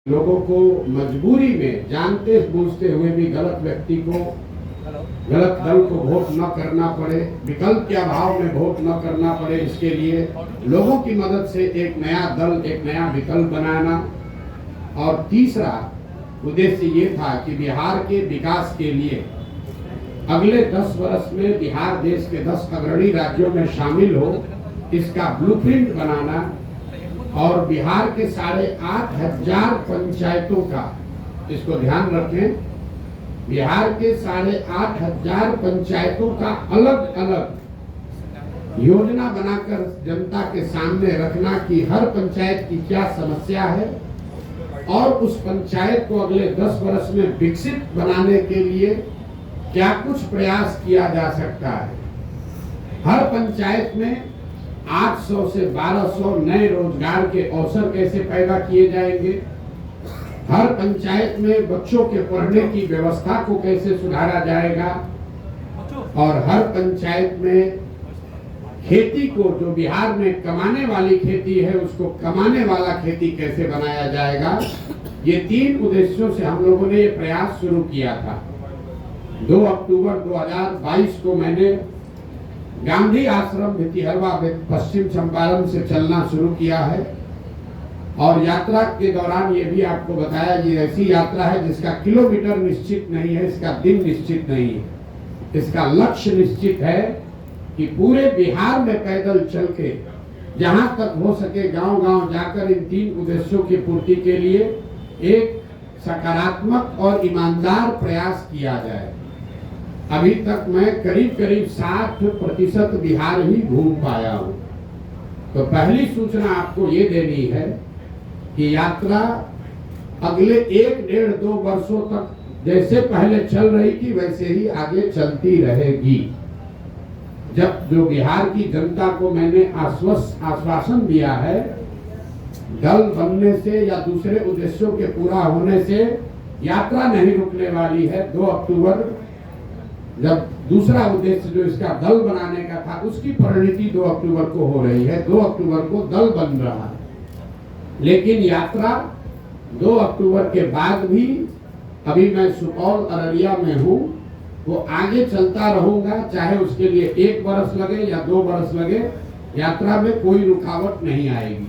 लोगों को मजबूरी में जानते बूझते हुए भी गलत व्यक्ति को, गलत दल को वोट न करना पड़े, विकल्प के अभाव में वोट न करना पड़े, इसके लिए लोगों की मदद से एक नया दल, एक नया विकल्प बनाना। और तीसरा उद्देश्य ये था कि बिहार के विकास के लिए अगले 10 वर्ष में बिहार देश के 10 अग्रणी राज्यों में शामिल हो, इसका ब्लूप्रिंट बनाना। और बिहार के 8,500 पंचायतों का, इसको ध्यान रखें, बिहार के 8,500 पंचायतों का अलग अलग योजना बनाकर जनता के सामने रखना कि हर पंचायत की क्या समस्या है और उस पंचायत को अगले 10 वर्ष में विकसित बनाने के लिए क्या कुछ प्रयास किया जा सकता है। हर पंचायत में 800 से 1200 नए रोजगार के अवसर कैसे पैदा किए जाएंगे, हर पंचायत में बच्चों के पढ़ने की व्यवस्था को कैसे सुधारा जाएगा, और हर पंचायत में खेती को, जो बिहार में कमाने वाली खेती है, उसको कमाने वाला खेती कैसे बनाया जाएगा। ये 3 उद्देश्यों से हम लोगों ने ये प्रयास शुरू किया था। 2 अक्टूबर 2022 को मैंने गांधी आश्रम भितिहरवा पश्चिम चंपारण से चलना शुरू किया है। और यात्रा के दौरान ये भी आपको बताया, ये ऐसी यात्रा है जिसका किलोमीटर निश्चित नहीं है, इसका दिन निश्चित नहीं है, इसका लक्ष्य निश्चित है कि पूरे बिहार में पैदल चल के जहां तक हो सके गांव-गांव जाकर इन 3 उद्देश्यों की पूर्ति के लिए एक सकारात्मक और ईमानदार प्रयास किया जाए। अभी तक मैं करीब 60% बिहार ही घूम पाया हूँ। तो पहली सूचना आपको ये देनी है कि यात्रा अगले 1-1.5-2 वर्षों तक जैसे पहले चल रही थी वैसे ही आगे चलती रहेगी। जब जो बिहार की जनता को मैंने आश्वासन दिया है, दल बनने से या दूसरे उद्देश्यों के पूरा होने से यात्रा नहीं रुकने वाली है। 2 अक्टूबर जब दूसरा उद्देश्य जो इसका दल बनाने का था, उसकी परिणति 2 अक्टूबर को हो रही है। 2 अक्टूबर को दल बन रहा है, लेकिन यात्रा 2 अक्टूबर के बाद भी, अभी मैं सुपौल अररिया में हूँ, वो आगे चलता रहूंगा, चाहे उसके लिए 1 वर्ष लगे या 2 वर्ष लगे, यात्रा में कोई रुकावट नहीं आएगी।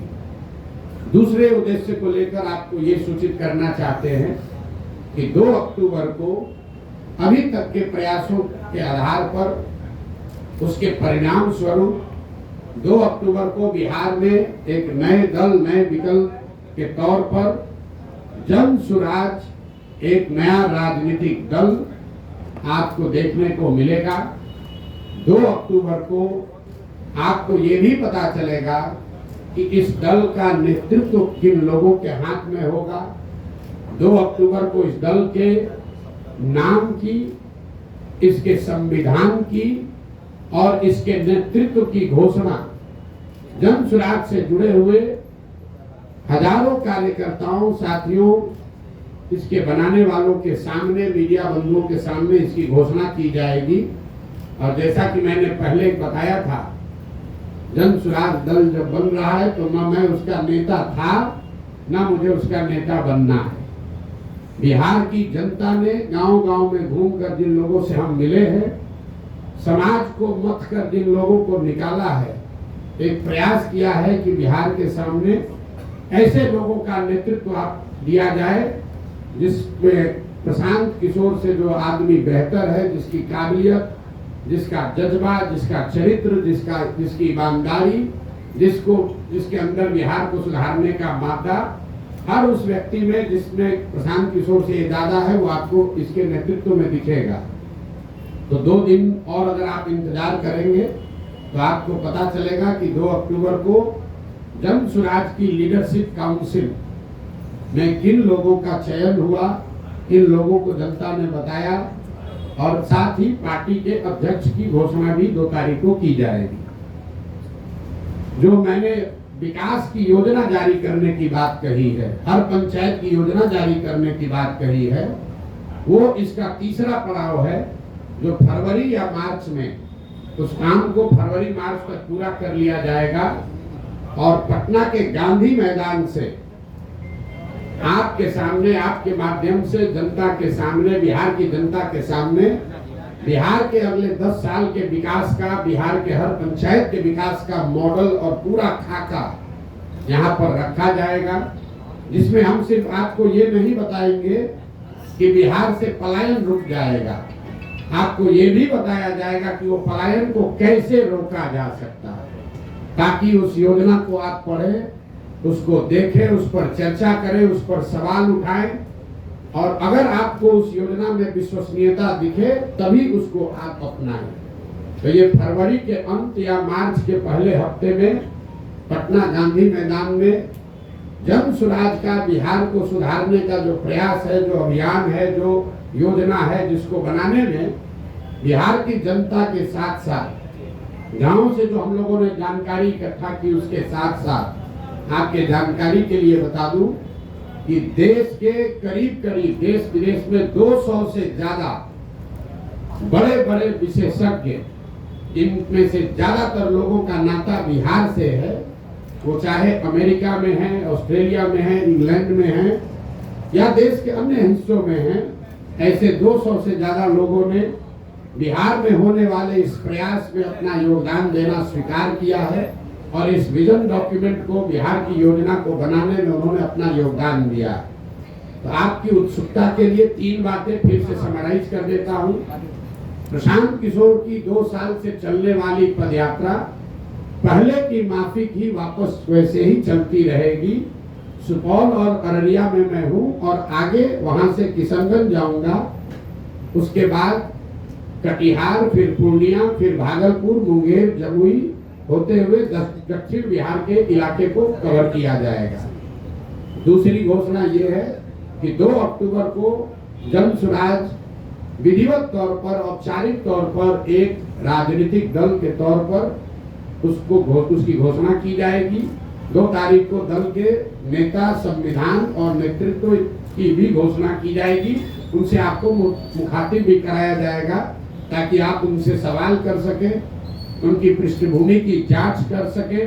दूसरे उद्देश्य को लेकर आपको ये सूचित करना चाहते हैं कि 2 अक्टूबर को अभी तक के प्रयासों के आधार पर, उसके परिणाम स्वरूप 2 अक्टूबर को बिहार में एक नए दल, नए विकल्प के तौर पर जन सुराज, एक नया राजनीतिक दल आपको देखने को मिलेगा। 2 अक्टूबर को आपको ये भी पता चलेगा कि इस दल का नेतृत्व किन लोगों के हाथ में होगा। 2 अक्टूबर को इस दल के नाम की, इसके संविधान की और इसके नेतृत्व की घोषणा जन सुराज से जुड़े हुए हजारों कार्यकर्ताओं, साथियों, इसके बनाने वालों के सामने, मीडिया बंधुओं के सामने इसकी घोषणा की जाएगी। और जैसा कि मैंने पहले बताया था, जन सुराज दल जब बन रहा है तो न मैं उसका नेता था, न मुझे उसका नेता बनना है। बिहार की जनता ने गांव-गांव में घूमकर जिन लोगों से हम मिले हैं, समाज को मत कर जिन लोगों को निकाला है, एक प्रयास किया है कि बिहार के सामने ऐसे लोगों का नेतृत्व दिया जाए जिसमें प्रशांत किशोर से जो आदमी बेहतर है, जिसकी काबिलियत, जिसका जज्बा, जिसका चरित्र, जिसकी ईमानदारी, जिसके अंदर बिहार को सुधारने का मादा हर उस व्यक्ति में जिसमें प्रशांत किशोर से ज्यादा है, वो आपको इसके नेतृत्व में दिखेगा। तो 2 दिन और अगर आप इंतजार करेंगे तो आपको पता चलेगा कि 2 अक्टूबर को जन सुराज की लीडरशिप काउंसिल में किन लोगों का चयन हुआ, किन लोगों को जनता ने बताया, और साथ ही पार्टी के अध्यक्ष की घोषणा भी 2 तारीख को की जाएगी। जो मैंने विकास की योजना जारी करने की बात कही है, हर पंचायत की योजना जारी करने की बात कही है, वो इसका तीसरा पड़ाव है, जो फरवरी या मार्च में, उस काम को फरवरी-मार्च तक पूरा कर लिया जाएगा। और पटना के गांधी मैदान से आपके सामने, आपके माध्यम से जनता के सामने, बिहार की जनता के सामने बिहार के अगले 10 साल के विकास का, बिहार के हर पंचायत के विकास का मॉडल और पूरा खाका यहाँ पर रखा जाएगा, जिसमें हम सिर्फ आपको ये नहीं बताएंगे कि बिहार से पलायन रुक जाएगा, आपको ये भी बताया जाएगा कि वो पलायन को कैसे रोका जा सकता है, ताकि उस योजना को आप पढ़ें, उसको देखें, उस पर चर्चा करें, उस पर सवाल उठाएं, और अगर आपको उस योजना में विश्वसनीयता दिखे तभी उसको आप अपनाएं। तो ये फरवरी के अंत या मार्च के पहले हफ्ते में पटना गांधी मैदान में जन स्वराज का, बिहार को सुधारने का जो प्रयास है, जो अभियान है, जो योजना है, जिसको बनाने में बिहार की जनता के साथ साथ गांव से जो हम लोगों ने जानकारी इकट्ठा की, उसके साथ साथ आपके जानकारी के लिए बता दूं कि देश के करीब देश विदेश में 200 से ज्यादा बड़े बड़े विशेषज्ञ, इनमें से ज्यादातर लोगों का नाता बिहार से है, वो चाहे अमेरिका में है, ऑस्ट्रेलिया में है, इंग्लैंड में है या देश के अन्य हिस्सों में है, ऐसे 200 से ज्यादा लोगों ने बिहार में होने वाले इस प्रयास में अपना योगदान देना स्वीकार किया है, और इस विजन डॉक्यूमेंट को, बिहार की योजना को बनाने में उन्होंने अपना योगदान दिया। तो आपकी उत्सुकता के लिए 3 बातें फिर से समराइज कर देता हूं। प्रशांत किशोर की 2 साल से चलने वाली पदयात्रा पहले की माफिक ही वापस वैसे ही चलती रहेगी। सुपौल और अररिया में मैं हूं और आगे वहां से किशनगंज जाऊंगा, उसके बाद कटिहार, फिर पूर्णिया, फिर भागलपुर, मुंगेर, जमुई होते हुए दक्षिण बिहार के इलाके को कवर किया जाएगा। दूसरी घोषणा ये है कि 2 अक्टूबर को जन स्वराज विधिवत तौर पर, औपचारिक तौर पर एक राजनीतिक दल के तौर पर उसकी घोषणा की जाएगी। 2 तारीख को दल के नेता, संविधान और नेतृत्व की भी घोषणा की जाएगी। उनसे आपको मुखातिब भी कराया जाएगा ताकि आप उनसे सवाल कर सकें, उनकी पृष्ठभूमि की जांच कर सके,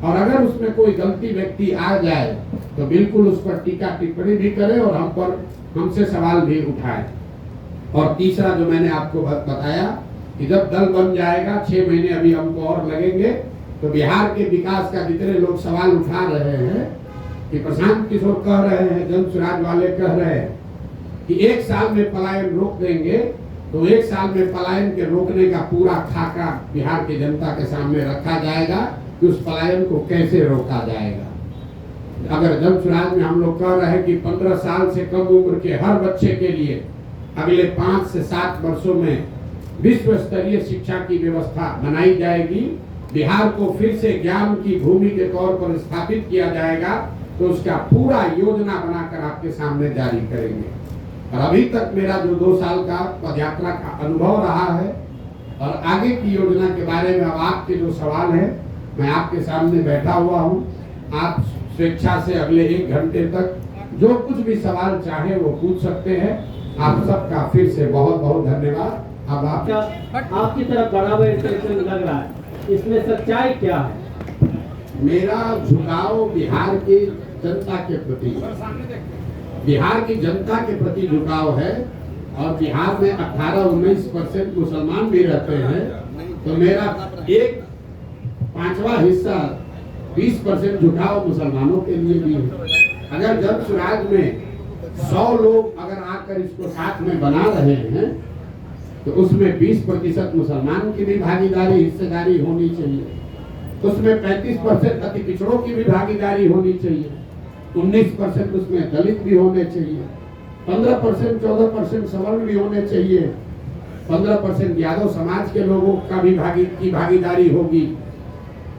और अगर उसमें कोई गलती व्यक्ति आ जाए तो बिल्कुल उस पर टीका टिप्पणी भी करे और हमसे सवाल भी उठाए। और तीसरा जो मैंने आपको बताया कि जब दल बन जाएगा, 6 महीने अभी हमको और लगेंगे, तो बिहार के विकास का जितने लोग सवाल उठा रहे हैं कि प्रशांत किशोर कह रहे हैं, जन स्वराज वाले कह रहे हैं कि 1 साल में पलायन रोक देंगे, तो 1 साल में पलायन के रोकने का पूरा खाका बिहार की जनता के सामने रखा जाएगा कि उस पलायन को कैसे रोका जाएगा। अगर जन स्वराज में हम लोग कह रहे हैं कि 15 साल से कम उम्र के हर बच्चे के लिए अगले 5 से 7 वर्षों में विश्व स्तरीय शिक्षा की व्यवस्था बनाई जाएगी, बिहार को फिर से ज्ञान की भूमि के तौर पर स्थापित किया जाएगा, तो उसका पूरा योजना बनाकर आपके सामने जारी करेंगे। और अभी तक मेरा जो 2 साल का पदयात्रा का अनुभव रहा है और आगे की योजना के बारे में अब आपके जो सवाल है, मैं आपके सामने बैठा हुआ हूँ। आप स्वेच्छा से अगले 1 घंटे तक जो कुछ भी सवाल चाहे वो पूछ सकते हैं। आप सबका फिर से बहुत बहुत धन्यवाद। अब आपकी तरफ बड़ा हुआ इंटेंशन लग रहा है, इसमें सच्चाई क्या है? मेरा झुकाव बिहार की जनता के प्रति, बिहार की जनता के प्रति झुकाव है, और बिहार में 18-19% मुसलमान भी रहते हैं, तो मेरा 1/5वां हिस्सा 20% झुकाव मुसलमानों के लिए भी है। अगर जन स्वराज में 100 लोग अगर आकर इसको साथ में बना रहे हैं, तो उसमें 20% मुसलमान की भी भागीदारी, हिस्सेदारी होनी चाहिए। उसमें 35% अति पिछड़ों की भी भागीदारी होनी चाहिए। 19% उसमें दलित भी होने चाहिए। 15%, 14% सवर्ण भी होने चाहिए। 15% यादव समाज के लोगों का भी भागीदारी होगी,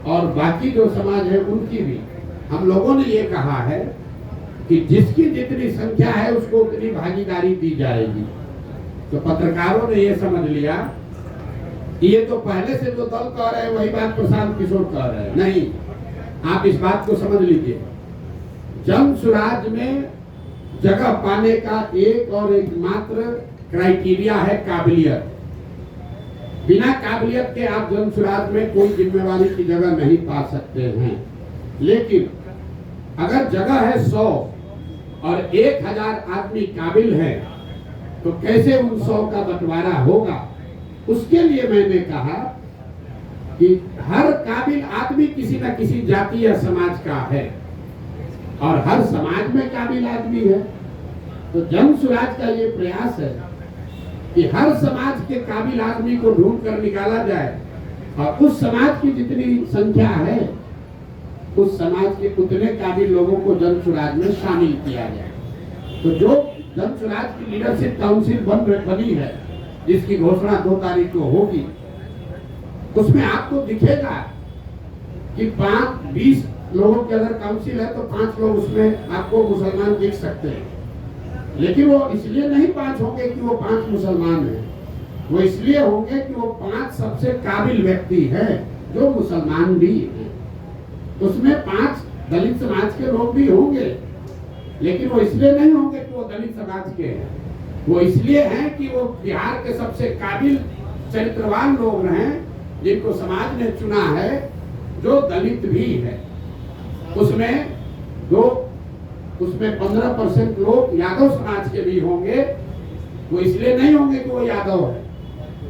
और बाकी जो समाज है उनकी भी। हम लोगों ने ये कहा है कि जिसकी जितनी संख्या है उसको उतनी भागीदारी दी जाएगी। तो पत्रकारों ने ये समझ लिया कि ये तो पहले से जो दल कह रहे हैं वही बात प्रशांत किशोर कह रहे हैं। नहीं, आप इस बात को समझ लीजिए, जन स्वराज में जगह पाने का एक और एकमात्र क्राइटेरिया है काबिलियत। बिना काबिलियत के आप जन स्वराज में कोई जिम्मेवारी की जगह नहीं पा सकते हैं। लेकिन अगर जगह है 100 और 1000 आदमी काबिल है, तो कैसे उन 100 का बंटवारा होगा? उसके लिए मैंने कहा कि हर काबिल आदमी किसी न किसी जाति या समाज का है और हर समाज में काबिल आदमी है। तो जन सुराज का ये प्रयास है कि हर समाज के काबिल आदमी को ढूंढ कर निकाला जाए और उस समाज की जितनी संख्या है उस समाज के उतने काबिल लोगों को जन सुराज में शामिल किया जाए। तो जो जन सुराज की लीडरशिप काउंसिल बनी है, जिसकी घोषणा 2 तारीख को होगी, उसमें आपको दिखेगा कि 20 लोगों की अगर काउंसिल है तो 5 लोग उसमें आपको मुसलमान दिख सकते हैं। लेकिन वो इसलिए नहीं 5 होंगे कि वो 5 मुसलमान हैं, वो इसलिए होंगे कि वो 5 सबसे काबिल व्यक्ति हैं जो मुसलमान भी हैं। उसमें 5 दलित समाज के लोग भी होंगे, लेकिन वो इसलिए नहीं होंगे कि वो दलित समाज के हैं, वो इसलिए हैं कि वो बिहार के सबसे काबिल चरित्रवान लोग हैं जिनको समाज ने चुना है, जो दलित भी है। उसमें 15% लोग यादव समाज के भी होंगे। वो इसलिए नहीं होंगे कि वो यादव है,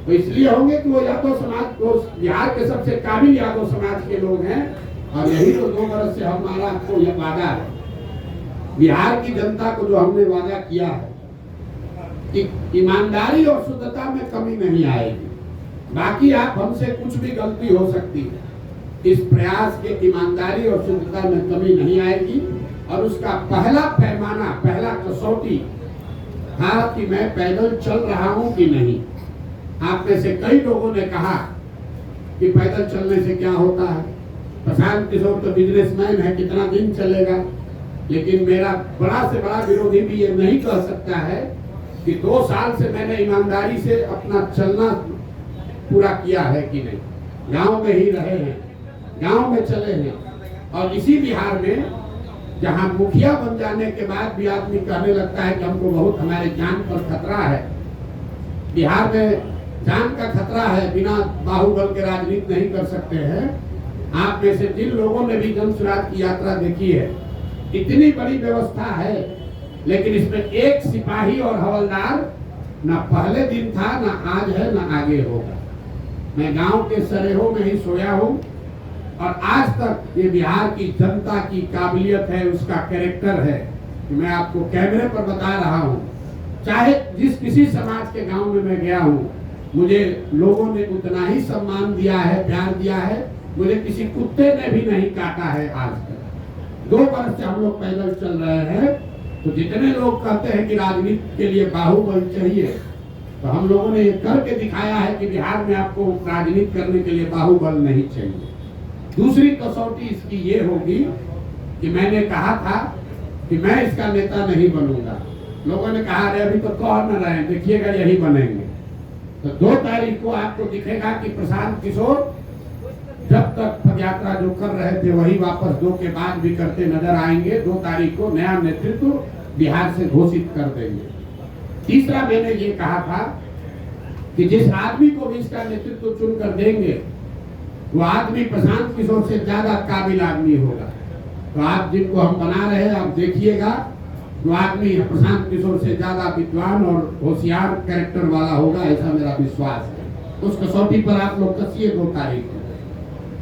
वो इसलिए होंगे कि वो यादव समाज को बिहार के सबसे काबिल यादव समाज के लोग हैं। और यही तो 2 बरस से हमारा आपको यह वादा है, बिहार की जनता को जो हमने वादा किया है कि ईमानदारी और शुद्धता में कमी नहीं आएगी। बाकी आप हमसे कुछ भी गलती हो सकती है, इस प्रयास के ईमानदारी और शुद्धता में कमी नहीं आएगी। और उसका पहला पैमाना, पहला कसौटी था कि मैं पैदल चल रहा हूं कि नहीं। आप में से कई लोगों ने कहा कि पैदल चलने से क्या होता है, प्रशांत किशोर तो बिजनेसमैन है, कितना दिन चलेगा। लेकिन मेरा बड़ा से बड़ा विरोधी भी ये नहीं कह सकता है कि 2 साल से मैंने ईमानदारी से अपना चलना पूरा किया है कि नहीं। गांव में ही रहे हैं, गांव में चले हैं। और इसी बिहार में जहां मुखिया बन जाने के बाद भी आदमी कहने लगता है कि हमको बहुत हमारे जान पर खतरा है, बिहार में जान का खतरा है, बिना बाहुबल के राजनीति नहीं कर सकते हैं। आप में से जिन लोगों ने भी जन सुराज की यात्रा देखी है, इतनी बड़ी व्यवस्था है, लेकिन इसमें एक सिपाही और हवलदार न पहले दिन था, न आज है, न आगे होगा। मैं गांव के सरेहों में ही सोया हूं और आज तक ये बिहार की जनता की काबिलियत है, उसका कैरेक्टर है कि मैं आपको कैमरे पर बता रहा हूं। चाहे जिस किसी समाज के गांव में मैं गया हूं, मुझे लोगों ने उतना ही सम्मान दिया है, प्यार दिया है। मुझे किसी कुत्ते ने भी नहीं काटा है आज तक। 2 वर्ष से हम लोग पैदल चल रहे हैं। तो जितने लोग कहते हैं कि राजनीति के लिए बाहुबल चाहिए, तो हम लोगों ने ये करके दिखाया है कि बिहार में आपको राजनीति करने के लिए बाहुबल नहीं चाहिए। दूसरी कसौटी इसकी ये होगी कि मैंने कहा था कि मैं इसका नेता नहीं बनूंगा। लोगों ने कहा अरे अभी तो कह न रहे, देखिएगा यही बनेंगे। तो 2 तारीख को आपको दिखेगा कि प्रशांत किशोर जब तक पदयात्रा जो कर रहे थे वही वापस 2 के बाद भी करते नजर आएंगे। 2 तारीख को नया नेतृत्व बिहार से घोषित कर देंगे। तीसरा मैंने ये कहा था कि जिस आदमी को भी इसका नेतृत्व चुन कर देंगे, वो आदमी प्रशांत किशोर से ज्यादा काबिल आदमी होगा। तो आप जिनको हम बना रहे हैं, आप देखिएगा, वो आदमी प्रशांत किशोर से ज्यादा विद्वान और होशियार कैरेक्टर वाला होगा, ऐसा मेरा विश्वास है। उस कसौटी पर आप लोग कसिए 2 तारीख को।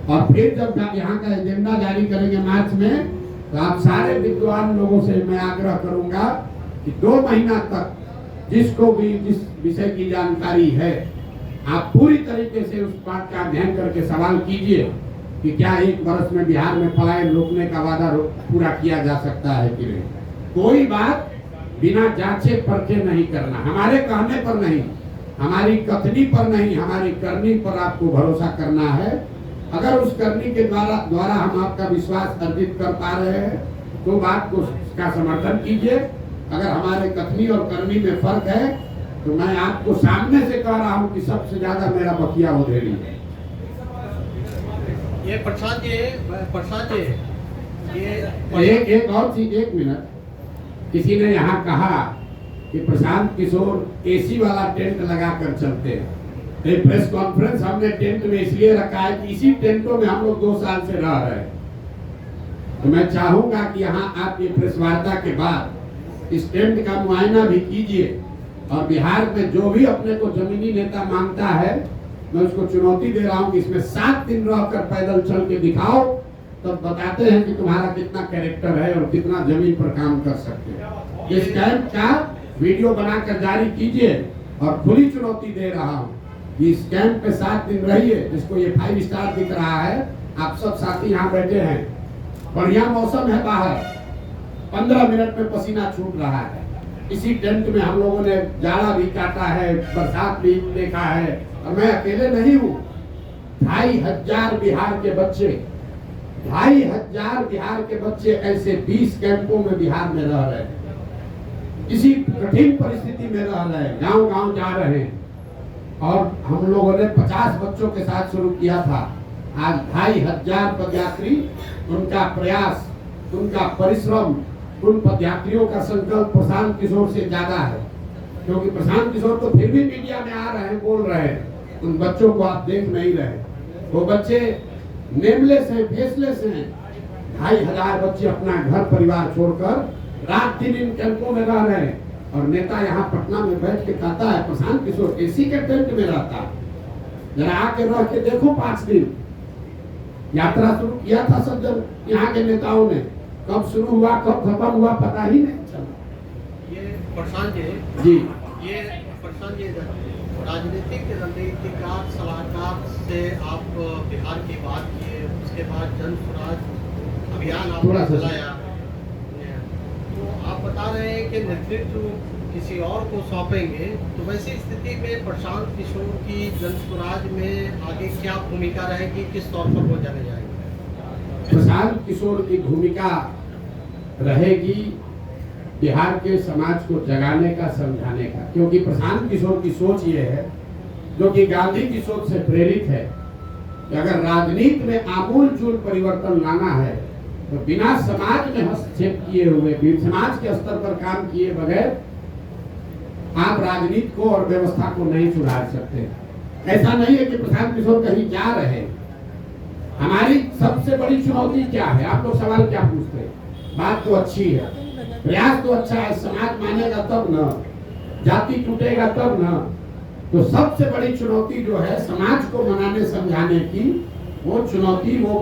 और फिर जब यहाँ का एजेंडा जारी करेंगे मार्च में, तो आप सारे विद्वान लोगों से मैं आग्रह करूंगा कि 2 महीना तक जिसको भी जिस विषय की जानकारी है, आप पूरी तरीके से उस बात का अध्ययन करके सवाल कीजिए कि क्या 1 वर्ष में बिहार में पलायन रोकने का वादा पूरा किया जा सकता है कि नहीं। कोई बात बिना जांचे परखे नहीं करना, हमारे कहने पर नहीं, हमारी कथनी पर नहीं, हमारी करनी पर आपको भरोसा करना है। अगर उस करनी के द्वारा हम आपका विश्वास अर्जित कर पा रहे हैं, तो बात को का समर्थन कीजिए। अगर हमारे कथनी और करनी में फर्क है, तो मैं आपको सामने से कह रहा हूं कि सबसे ज्यादा मेरा बकिया उधेड़ी है। ये प्रसाद जी, एक और चीज, 1 मिनट। किसी ने यहाँ कहा कि प्रशांत किशोर एसी वाला टेंट लगा कर चलते हैं। ये प्रेस कॉन्फ्रेंस हमने टेंट में इसलिए रखा है कि इसी टेंटों में हम लोग 2 साल से रह रहे हैं। तो मैं चाहूंगा कि यहाँ आप ये प्रेस वार्ता के बाद इस टेंट का मुआयना भी कीजिए और बिहार में जो भी अपने को जमीनी नेता मांगता है, मैं उसको चुनौती दे रहा हूं कि इसमें 7 दिन रहकर पैदल चल के दिखाओ, तब बताते हैं कि तुम्हारा कितना कैरेक्टर है और कितना जमीन पर काम कर सकते हैं। इस कैंप का वीडियो बनाकर जारी कीजिए और खुली चुनौती दे रहा हूं कि इस कैंप पे 7 दिन रहिए। जिसको ये 5 स्टार दिख रहा है, आप सब साथी यहाँ बैठे हैं, बढ़िया मौसम है बाहर, 15 मिनट में पसीना छूट रहा है। इसी टेंट में हम लोगों ने जाड़ा भी काटा है, बरसात भी देखा है, और मैं अकेले नहीं हूँ। 2500 बिहार के बच्चे, 2500 बिहार के बच्चे ऐसे 20 कैंपों में बिहार में रह रहे हैं, इसी कठिन परिस्थिति में रह रहे हैं, गांव-गांव जा रहे हैं। और हम लोगों ने 50 बच्चों के साथ शुरू किया था, आज 2500 पदयात्री, उनका प्रयास, उनका परिश्रम, उन पदयात्रियों का संकल्प प्रशांत किशोर से ज्यादा है, क्योंकि प्रशांत किशोर तो फिर भी मीडिया में आ रहे हैं, बोल रहे हैं, उन बच्चों को आप देख नहीं रहे। वो बच्चे नेमलेस हैं, फेसलेस हैं। 2500 बच्चे अपना घर परिवार छोड़कर रात दिन इन कैंपों में रह रहे हैं, और नेता यहाँ पटना में बैठ के कहता है प्रशांत किशोर एसी के टेंट में रहता है। जरा आके रह के देखो 5 दिन। यात्रा शुरू किया था सब जब यहाँ के नेताओं ने, कब शुरू हुआ कब खत्म हुआ पता ही नहीं चला। ये प्रशांत जी, ये प्रशांत जी राजनीतिक रणनीतिकार सलाहकार से आप बिहार की बात किए, उसके बाद जन स्वराज अभियान आपने चलाया, तो आप बता रहे हैं कि नेतृत्व किसी और को सौंपेंगे, तो वैसी स्थिति में प्रशांत किशोर की जन स्वराज में आगे क्या भूमिका रहेगी, किस तौर पर वो जाने जाएंगे? प्रशांत किशोर की भूमिका रहेगी बिहार के समाज को जगाने का, समझाने का, क्योंकि प्रशांत किशोर की सोच ये है, जो कि गांधी की सोच से प्रेरित है, कि अगर राजनीति में आमूल-चूल परिवर्तन लाना है तो बिना समाज में हस्तक्षेप किए हुए, समाज के स्तर पर काम किए बगैर आप राजनीति को और व्यवस्था को नहीं सुधार सकते। ऐसा नहीं है कि प्रशांत किशोर कहीं जा रहे हैं। हमारी सबसे बड़ी चुनौती क्या है? आप लोग सवाल क्या पूछते हैं? बात तो अच्छी है, प्रयास तो अच्छा है, समाज मानेगा तब न, जाति टूटेगा तब न। तो सबसे बड़ी चुनौती जो है समाज को मनाने समझाने की, वो चुनौती, वो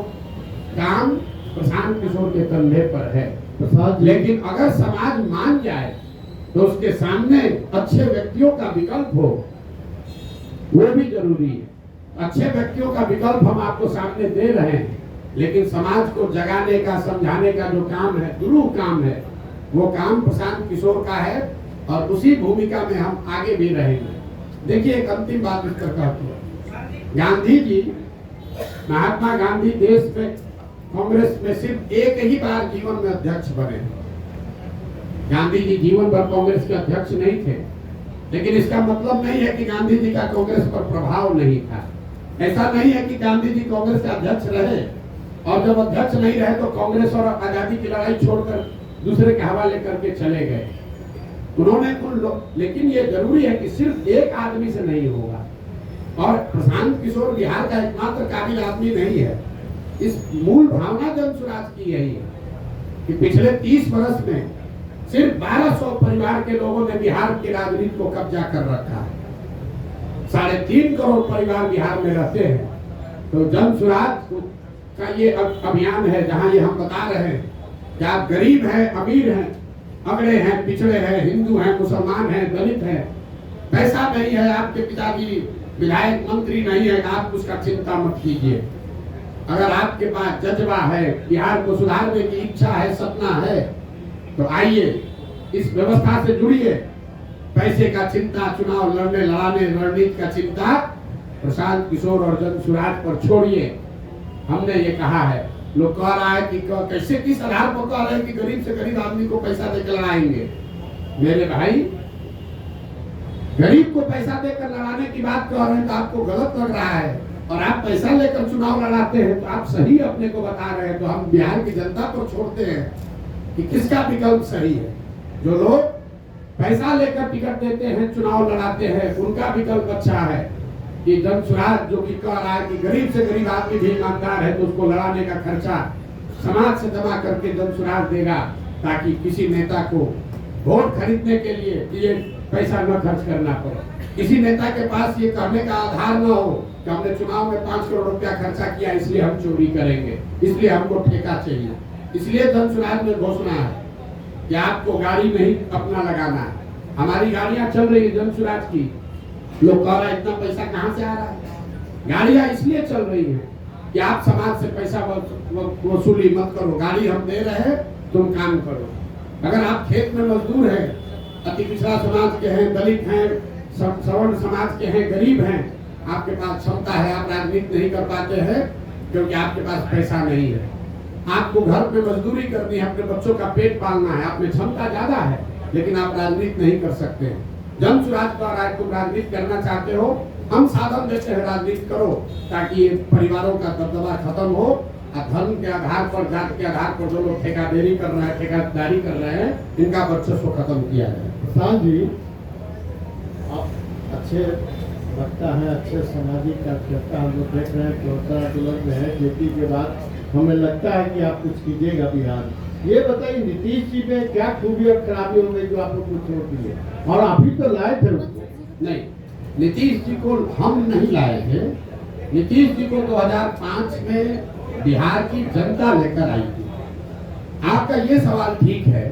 काम प्रशांत किशोर के कंधे पर है। लेकिन अगर समाज मान जाए तो उसके सामने अच्छे व्यक्तियों का विकल्प हो, वो भी जरूरी है। अच्छे व्यक्तियों का विकल्प हम आपको सामने दे रहे हैं, लेकिन समाज को जगाने का, समझाने का जो काम है, दुरूह काम है, वो काम प्रशांत किशोर का है, और उसी भूमिका में हम आगे भी रहेंगे। देखिए, एक अंतिम बात इस पर कहती है, गांधी जी, महात्मा गांधी देश में कांग्रेस में सिर्फ एक ही बार जीवन में अध्यक्ष बने। गांधी जी जीवन भर कांग्रेस के अध्यक्ष नहीं थे, लेकिन इसका मतलब नहीं है कि गांधी जी का कांग्रेस पर प्रभाव नहीं था। ऐसा नहीं है कि गांधी जी कांग्रेस के अध्यक्ष रहे और जब अध्यक्ष नहीं रहे तो कांग्रेस और आजादी की लड़ाई छोड़कर दूसरे के हवाले करके चले गए। उन्होंने लेकिन ये जरूरी है कि सिर्फ एक आदमी से नहीं होगा, और प्रशांत किशोर बिहार का एकमात्र काबिल आदमी नहीं है। इस मूल भावना जन स्वराज की यही है कि पिछले 30 वर्ष में सिर्फ 1200 परिवार के लोगों ने बिहार की राजनीति को कब्जा कर रखा है। 3.5 करोड़ परिवार बिहार में रहते हैं। तो जन स्वराज का ये अभियान है, जहां ये हम बता रहे हैं कि आप गरीब हैं, अमीर हैं, अगड़े हैं, पिछड़े हैं, हिंदू हैं, मुसलमान हैं, दलित हैं, पैसा नहीं है, आपके पिताजी विधायक मंत्री नहीं है, आप उसका चिंता मत कीजिए। अगर आपके पास जज्बा है, बिहार को सुधारने की इच्छा है, सपना है, तो आइए इस व्यवस्था से जुड़िए। पैसे का चिंता, चुनाव लड़ने लड़ाने रणनीति का चिंता प्रशांत किशोर और जन स्वराज पर छोड़िए। हमने ये कहा है, लोग कह रहा है कि कैसे, किस आधार पर कह रहे हैं कि गरीब से गरीब आदमी को पैसा देकर लड़ाएंगे। मेरे भाई, गरीब को पैसा देकर लड़ाने की बात कह रहे हैं तो आपको गलत लग रहा है, और आप पैसा लेकर चुनाव लड़ाते हैं तो आप सही अपने को बता रहे हैं। तो हम बिहार की जनता को छोड़ते हैं कि किसका विकल्प सही है। जो लोग पैसा लेकर टिकट देते हैं, चुनाव लड़ाते हैं, उनका विकल्प अच्छा है कि जन स्वराज, जो कि कह रहा है कि गरीब से गरीब आदमी भी ईमानदार है तो उसको लड़ाने का खर्चा समाज से जमा करके जन स्वराज देगा, ताकि किसी नेता को वोट खरीदने के लिए कि ये पैसा न खर्च करना पड़े, किसी नेता के पास ये कहने का आधार न हो कि हमने चुनाव में 5 करोड़ रुपया खर्चा किया इसलिए हम चोरी करेंगे, इसलिए हमको ठेका चाहिए। इसलिए जन सुराज में घोषणा है कि आपको गाड़ी नहीं अपना लगाना है। हमारी गाड़ियां चल रही है जन सुराज की, लोग कह रहे हैं इतना पैसा कहाँ से आ रहा है। गाड़ियां इसलिए चल रही है कि आप समाज से पैसा वसूली मत करो, गाड़ी हम दे रहे हैं तुम काम करो। अगर आप खेत में मजदूर हैं, अति पिछड़ा समाज के हैं, दलित हैं, सवर्ण समाज के हैं, गरीब हैं, आपके पास क्षमता है, आप राजनीति नहीं कर पाते हैं क्योंकि आपके पास पैसा नहीं है। आपको घर में मजदूरी करनी है, अपने बच्चों का पेट पालना है, आप में क्षमता ज्यादा है लेकिन आप राजनीति नहीं कर सकते। जन सुराज का राज तुम राजनीति करना चाहते हो, हम साधन देते हैं, राजनीति करो ताकि ये परिवारों का दबदबा खत्म हो। धर्म के आधार पर, जात के आधार पर जो लोग ठेकेदारी कर रहे हैं, ठेकेदारी कर रहे हैं, इनका वर्चस्व खत्म किया जाए। प्रशांत जी, आप अच्छे वक्ता हैं, अच्छे सामाजिक कार्यकर्ता हम लोग देख रहे हैं, चौथा दुलंद में है खेती के बाद, हमें लगता है कि आप कुछ कीजिएगा बिहार। ये बताइए नीतीश जी में क्या खूबी और खराबी हो गई जो आप लोग को छोड़ दिए, और अभी तो लाए थे उसको? नहीं, नीतीश जी को हम नहीं लाए थे। नीतीश जी को 2005 में बिहार की जनता लेकर आई थी। आपका ये सवाल ठीक है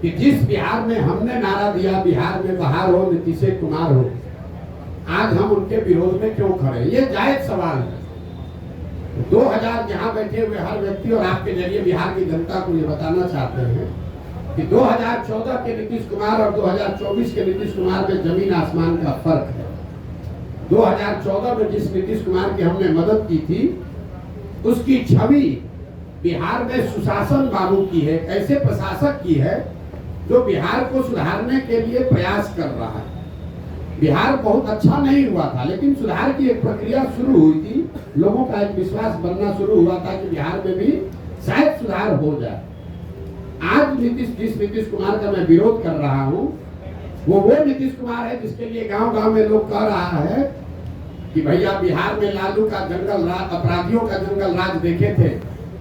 कि जिस बिहार में हमने नारा दिया बिहार में बहार हो, नीतीश कुमार हो, आज हम उनके विरोध में क्यों खड़े, ये जायज सवाल है। 2000 जहां बैठे हुए हर व्यक्ति और आपके जरिए बिहार की जनता को ये बताना चाहते हैं कि 2014 के नीतीश कुमार और 2024 के नीतीश कुमार में जमीन आसमान का फर्क है। 2014 में जिस नीतीश कुमार की हमने मदद की थी, उसकी छवि बिहार में सुशासन बाबू की है, ऐसे प्रशासक की है जो बिहार को सुधारने के लिए प्रयास कर रहा है। बिहार बहुत अच्छा नहीं हुआ था लेकिन सुधार की एक प्रक्रिया शुरू हुई थी, लोगों का एक विश्वास बनना शुरू हुआ था कि बिहार में भी शायद सुधार हो जाए। आज जिस नीतीश कुमार का मैं विरोध कर रहा हूँ वो नीतीश कुमार है जिसके लिए गांव-गांव में लोग कह रहा है कि भैया बिहार में लालू का जंगल राज, अपराधियों का जंगल राज देखे थे,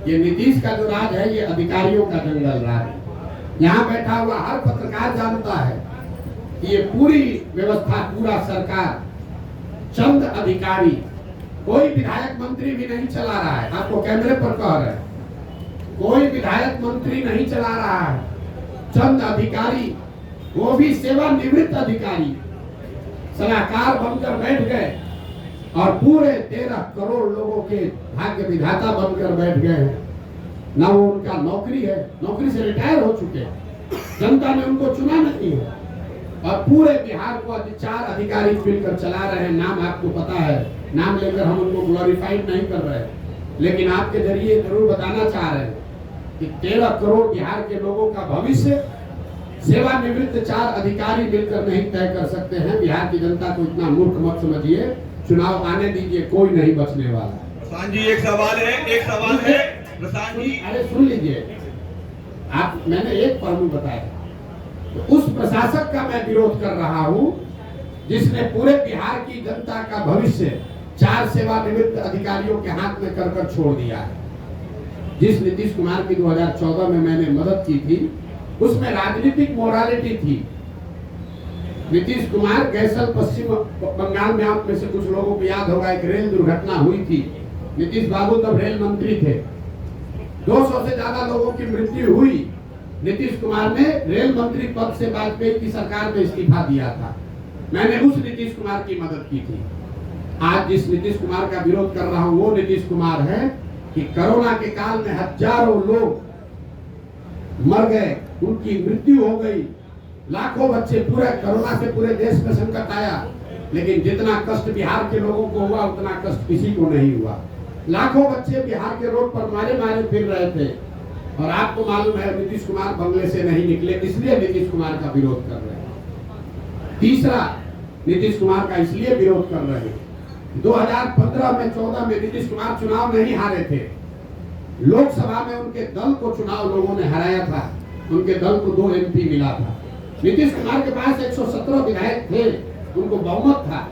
ये नीतीश का जो राज है ये अधिकारियों का जंगल राज। यहाँ बैठा हुआ हर पत्रकार जानता है कि ये पूरी व्यवस्था, पूरा सरकार चंद अधिकारी, कोई विधायक मंत्री भी नहीं चला रहा है। आपको कैमरे पर कह रहे हैं, कोई विधायक मंत्री नहीं चला रहा है, चंद अधिकारी, वो भी सेवानिवृत्त अधिकारी सलाहकार बनकर बैठ गए और पूरे 13 करोड़ लोगों के भाग्य विधाता बनकर बैठ गए हैं। ना वो उनका नौकरी है, नौकरी से रिटायर हो चुके हैं, जनता ने उनको चुना नहीं है और पूरे बिहार को 4 अधिकारी मिलकर चला रहे हैं। नाम आपको पता है, नाम लेकर हम उनको ग्लोरीफाइड नहीं कर रहे, लेकिन आपके जरिए जरूर बताना चाह रहे हैं कि 13 करोड़ बिहार के लोगों का भविष्य सेवानिवृत्त 4 अधिकारी मिलकर नहीं तय कर सकते हैं। बिहार की जनता को इतना मूर्ख मत समझिए, चुनाव आने दीजिए, कोई नहीं बचने वाला। प्रशांत जी, एक सवाल है प्रशांत जी, अरे सुन लीजिए, आप, मैंने एक पहलू बताया, तो उस प्रशासक का मैं विरोध कर रहा हूं जिसने पूरे बिहार की जनता का भविष्य 4 सेवानिवृत्त अधिकारियों के हाथ में कर छोड़ दिया है। जिस नीतीश कुमार की 2014 में मैंने मदद की थी उसमें राजनीतिक मोरालिटी थी। नीतीश कुमार गैसल पश्चिम बंगाल में, आप में से कुछ लोगों को याद होगा, एक रेल दुर्घटना हुई थी। नीतीश बाबू तब रेल मंत्री थे, 200 से ज्यादा लोगों की मृत्यु हुई। नीतीश कुमार ने रेल मंत्री पद से वाजपेयी की सरकार में इस्तीफा दिया था, मैंने उस नीतीश कुमार की मदद की थी। आज जिस नीतीश कुमार का विरोध कर रहा हूँ वो नीतीश कुमार है कि कोरोना के काल में हजारों लोग मर गए, उनकी मृत्यु हो गई, लाखों बच्चे, पूरे कोरोना से पूरे देश में संकट आया, लेकिन जितना कष्ट बिहार के लोगों को हुआ उतना कष्ट किसी को नहीं हुआ। लाखों बच्चे बिहार के रोड पर मारे फिर रहे थे और आपको मालूम है नीतीश कुमार बंगले से नहीं निकले, इसलिए नीतीश कुमार का विरोध कर रहे हैं। तीसरा, नीतीश कुमार का इसलिए विरोध कर रहे हैं, 2015 में 14 में नीतीश कुमार चुनाव नहीं हारे थे, लोकसभा में उनके दल को चुनाव लोगों ने हराया था, उनके दल को 2 MP मिला था। नीतीश कुमार के पास 117 विधायक थे, उनको बहुमत था,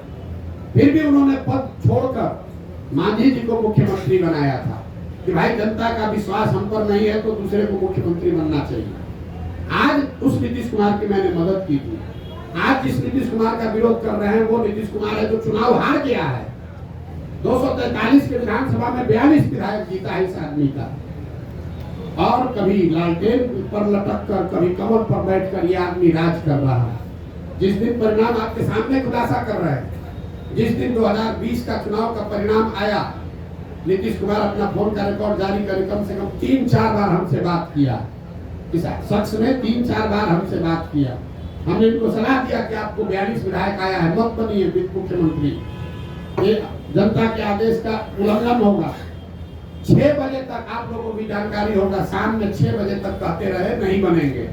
फिर भी उन्होंने पद छोड़कर मांझी जी को मुख्यमंत्री बनाया था कि भाई जनता का विश्वास हम पर नहीं है तो दूसरे को मुख्यमंत्री बनना चाहिए। आज उस नीतीश कुमार की मैंने मदद की थी। आज जिस नीतीश कुमार का विरोध कर रहे हैं वो नीतीश कुमार है जो चुनाव हार गया है। 243 के विधानसभा में 42 विधायक जीता है इस आदमी का। और कभी लालटेन पर लटक कर, कभी कमल पर बैठकर ये आदमी राज कर रहा है। जिस दिन परिणाम आपके सामने खुलासा कर रहे हैं, जिस दिन 2020 का चुनाव का परिणाम आया, नीतीश कुमार अपना फोन का रिकॉर्ड जारी करे, कम से कम 3-4 बार हमसे बात किया। इस शख्स ने 3-4 बार हमसे बात किया। हमने इनको सलाह दिया कि आपको 42 विधायक आया है, मत बनिए मुख्यमंत्री, ये जनता के आदेश का उल्लंघन होगा। 6 बजे तक आप लोगों को भी जानकारी होगा, शाम में 6 बजे तक कहते रहे नहीं बनेंगे,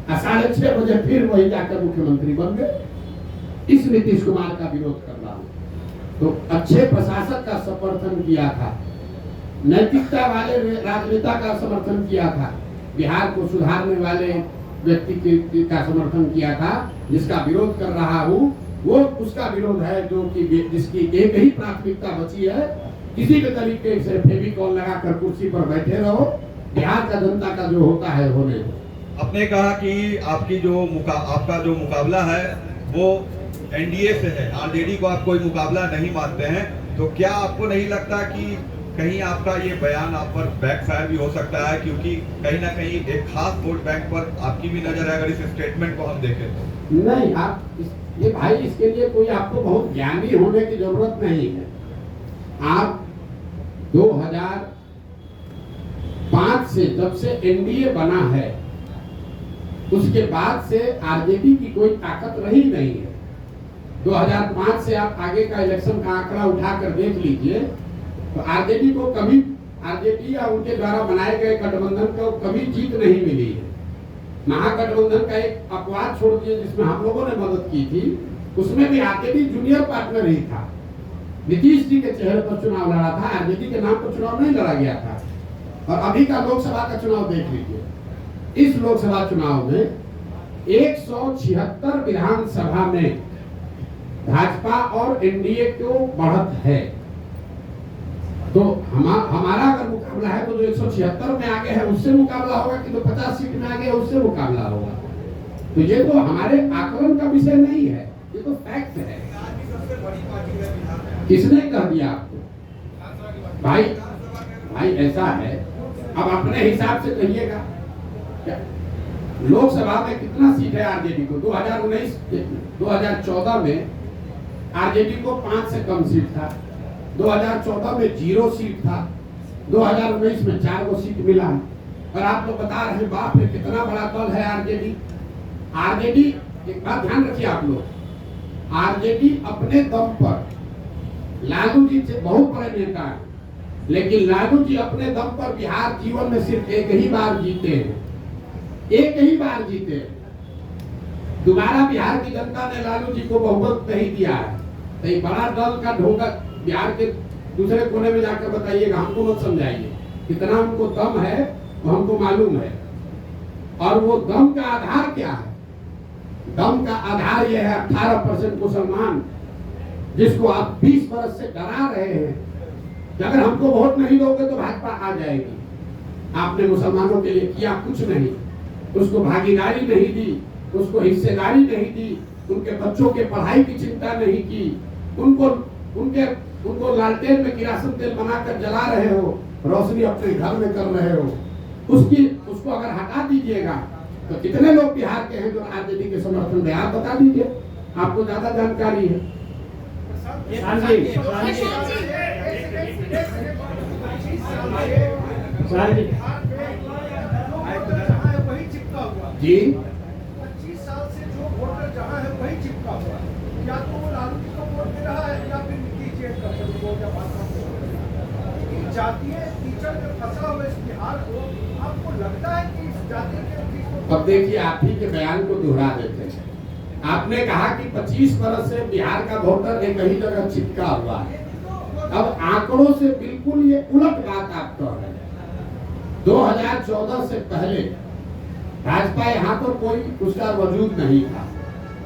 6:30 बजे फिर वही जाकर मुख्यमंत्री बन गए। इस नीतीश कुमार का विरोध कर रहा हूं। तो अच्छे प्रशासक का समर्थन किया था, नैतिकता वाले राजनेता का समर्थन किया था, बिहार को सुधारने वाले व्यक्ति का समर्थन किया था। जिसका विरोध कर रहा हूँ वो उसका विरोध है जो कि जिसकी एक ही प्राथमिकता बची है, किसी भी तरीके से फेविकॉल लगाकर कुर्सी पर बैठे रहो, बिहार का जनता का जो होता है होने दो। आपने कहा कि आपका जो मुकाबला है वो एनडीए से है, आरजेडी को आप कोई मुकाबला नहीं मानते हैं, तो क्या आपको नहीं लगता कि कहीं आपका ये बयान आप पर बैकफायर भी हो सकता है, क्योंकि कहीं ना कहीं एक खास वोट बैंक पर आपकी भी नजर है अगर इस स्टेटमेंट को हम देखें तो? नहीं, आप ये भाई इसके लिए कोई आपको बहुत ज्ञानी होने की जरूरत नहीं है। आप 2005 से जब से एनडीए बना है उसके बाद से आरजेडी की कोई ताकत रही नहीं है। 2005 से आप आगे का इलेक्शन का आंकड़ा उठाकर देख लीजिए तो आरजेडी को कभी, आरजेडी या उनके द्वारा बनाए गए गठबंधन को कभी जीत नहीं मिली है। महागठबंधन का एक अपवाद छोड़ दिए जिसमें हम लोगों ने मदद की थी, उसमें भी आरजेडी जूनियर पार्टनर ही था। नीतीश जी के चेहरे पर चुनाव लड़ा था, आरजेडी के नाम पर चुनाव नहीं लड़ा गया था। और अभी का लोकसभा का चुनाव देख लीजिए, इस लोकसभा चुनाव में 176 विधानसभा में भाजपा और एनडीए को बढ़त है। तो हमारा अगर मुकाबला है तो जो 176 में आगे है उससे मुकाबला होगा कि जो 50 सीट में आगे है उससे मुकाबला होगा। तो ये तो हमारे आकलन का विषय नहीं है, ये तो फैक्ट है। किसने कह दिया आपको? भाई ऐसा है, अब अपने हिसाब से कहिएगा। लोकसभा में कितना सीट है आरजेडी को? 2014 में आरजेडी को 5 से कम सीट था, 2014 में 0 सीट था, 2019 में 4 को सीट मिला। और आप लोग बता रहे हैं बाप रे कितना बड़ा दल है आरजेडी। आरजेडी, एक बात ध्यान रखिए आप लोग, आरजेडी अपने दम पर, लालू जी से बहुत बड़े नेता हैं, लेकिन लालू जी अपने दम पर बिहार जीवन में सिर्फ एक ही बार जीते हैं, एक ही बार जीते। दोबारा बिहार की जनता ने लालू जी को बहुमत नहीं दिया है। तो एक बड़ा दल का ढोंगा बिहार के दूसरे कोने में जाकर बताइएगा, हमको मत समझाइए। कितना उनको दम है वो हमको मालूम है। और वो दम का आधार क्या है? दम का आधार यह है 18% मुसलमान, जिसको आप 20 बरस से डरा रहे हैं कि अगर हमको वोट नहीं दोगे तो भाजपा आ जाएगी। आपने मुसलमानों के लिए किया कुछ नहीं, उसको भागीदारी नहीं दी, उसको हिस्सेदारी नहीं दी, उनके बच्चों के पढ़ाई की चिंता नहीं की, उनको लालटेन में किरासन तेल बनाकर जला रहे हो, रोशनी अपने घर में कर रहे हो। उसको अगर हटा दीजिएगा तो कितने लोग बिहार के हैं जो आरजेडी के समर्थन में? आप बता दीजिए, आपको ज्यादा जानकारी है। जी 25 साल से जो वोटर जहाँ है वही चिपका हुआ, या तो वो लालू जी को वोट दे रहा है या फिर नीतीश जी को या भाजपा को। जातीय कीचड़ में फंसा हुआ इस बिहार को, आपको लगता है कि इस जाति के? अब देखिए, आप ही के बयान को दोहरा देते हैं। आपने कहा कि 25 बरस से बिहार का वोटर एक ही जगह चिपका हुआ है। अब आंकड़ों से बिल्कुल ये उलट बात आप कह रहे हैं। 2014 से पहले भाजपा यहाँ पर कोई उसका वजूद नहीं था।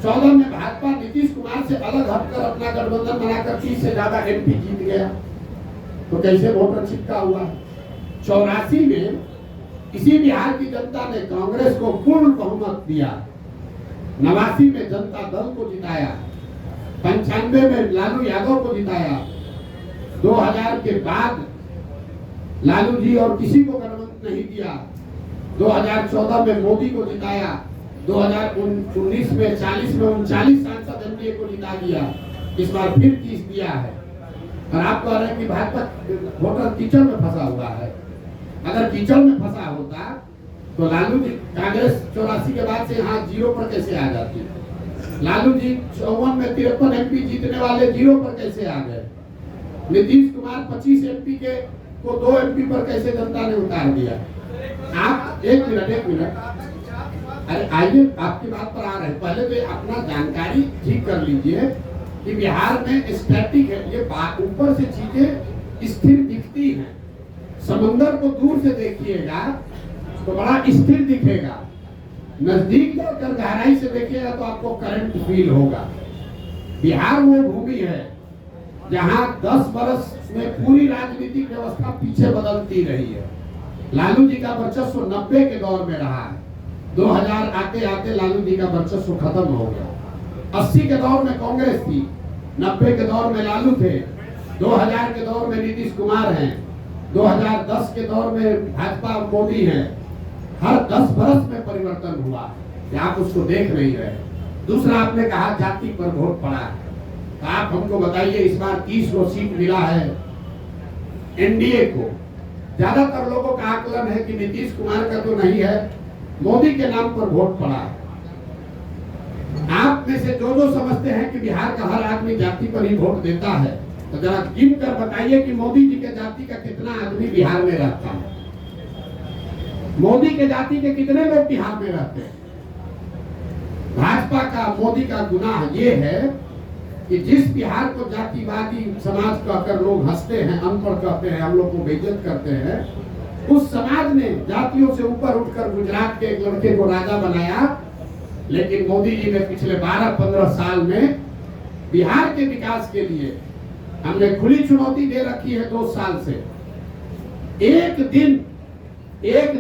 14 में भाजपा नीतीश कुमार से अलग हटकर अपना गठबंधन बनाकर 30 से ज्यादा एमपी जीत गया। तो कैसे वोटर चिपका हुआ? 84 में इसी बिहार की जनता ने कांग्रेस को पूर्ण बहुमत दिया। 89 में जनता दल को जिताया, 95 में लालू यादव को जिताया, 2000 के बाद लालू जी और किसी को गठबंधन नहीं दिया, 2014 में मोदी को जिताया, 2019 में 40 में 39 सांसद एनडीए को जिता दिया, इस बार फिर 30 दिया है। और आप कह रहे हैं कि भाजपा वोटर कीचड़ में फंसा हुआ है। अगर कीचड़ में फंसा होता तो लालू जी कांग्रेस 84 के बाद से यहाँ 0 पर कैसे आ जाती? लालू जी 54 में 53 एमपी जीतने वाले 0 पर कैसे आ गए? नीतीश कुमार 25 एमपी के को 2 एमपी पर कैसे जनता ने उतार दिया? आप एक मिनट, अरे आइए आपकी बात पर आ रहे हैं। पहले तो अपना जानकारी ठीक कर लीजिए कि बिहार में स्टैटिक है, ये ऊपर से चीजें स्थिर दिखती हैं। समंदर को दूर से देखिएगा तो बड़ा स्थिर दिखेगा, नजदीक जाकर गहराई से देखिएगा तो आपको करंट फील होगा। बिहार वो भूमि है जहां 10 वर्ष में पूरी राजनीतिक व्यवस्था पीछे बदलती रही है। लालू जी का वर्चस्व 90 के दौर में रहा है, 2000 आते आते लालू जी का वर्चस्व खत्म हो गया। 80 के दौर में कांग्रेस थी, 90 के दौर में लालू थे, 2000 के दौर में नीतीश कुमार हैं, 2010 के दौर में भाजपा मोदी हैं। हर 10 वर्ष में परिवर्तन हुआ है, आप उसको देख नहीं रहे। दूसरा, आपने कहा जाति पर वोट पड़ा है, तो आप हमको बताइए इस बार 30 गो सीट मिला है एनडीए को। ज्यादातर लोगों का आकलन है कि नीतीश कुमार का तो नहीं है, मोदी के नाम पर वोट पड़ा है। आप में से जो समझते हैं कि बिहार का हर आदमी जाति पर ही वोट देता है, तो जरा गिन कर बताइए कि मोदी जी के जाति का कितना आदमी बिहार में रहता है? मोदी के जाति के कितने लोग बिहार में रहते हैं? भाजपा का, मोदी का गुनाह ये है कि जिस बिहार को जातिवादी समाज कहकर लोग हंसते हैं, अनपढ़ कहते हैं, हम लोग को बेइज्जत करते हैं, उस समाज ने जातियों से ऊपर उठकर गुजरात के एक लड़के को राजा बनाया। लेकिन मोदी जी ने पिछले 12-15 साल में बिहार के विकास के लिए हमने खुली चुनौती दे रखी है 2 साल से। एक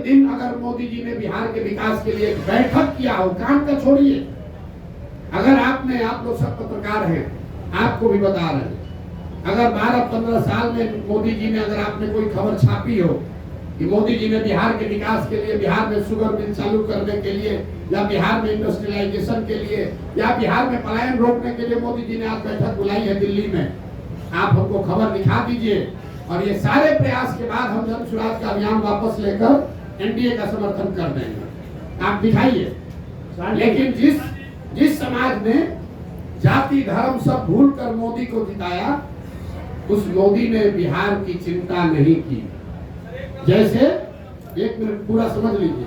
दिन अगर मोदी जी ने बिहार के विकास के लिए एक बैठक किया हो, काम का छोड़िए, अगर आप लोग सब पत्रकार हैं, आपको भी बता रहे हैं, अगर 12-15 साल में मोदी जी ने, अगर आपने कोई खबर छापी हो कि मोदी जी ने बिहार के विकास के लिए, बिहार में शुगर मिल चालू करने के लिए, या बिहार में इंडस्ट्रियलाइजेशन के लिए, या बिहार में पलायन रोकने के लिए मोदी जी ने आज बैठक बुलाई है दिल्ली में, आप हमको खबर दिखा दीजिए। और ये सारे प्रयास के बाद हम जन स्वराज का अभियान वापस लेकर एनडीए का समर्थन कर देंगे, आप दिखाइए। लेकिन जिस समाज ने जाति धर्म सब भूल कर मोदी को जिताया, उस मोदी ने बिहार की चिंता नहीं की। जैसे, एक मिनट पूरा समझ लीजिए,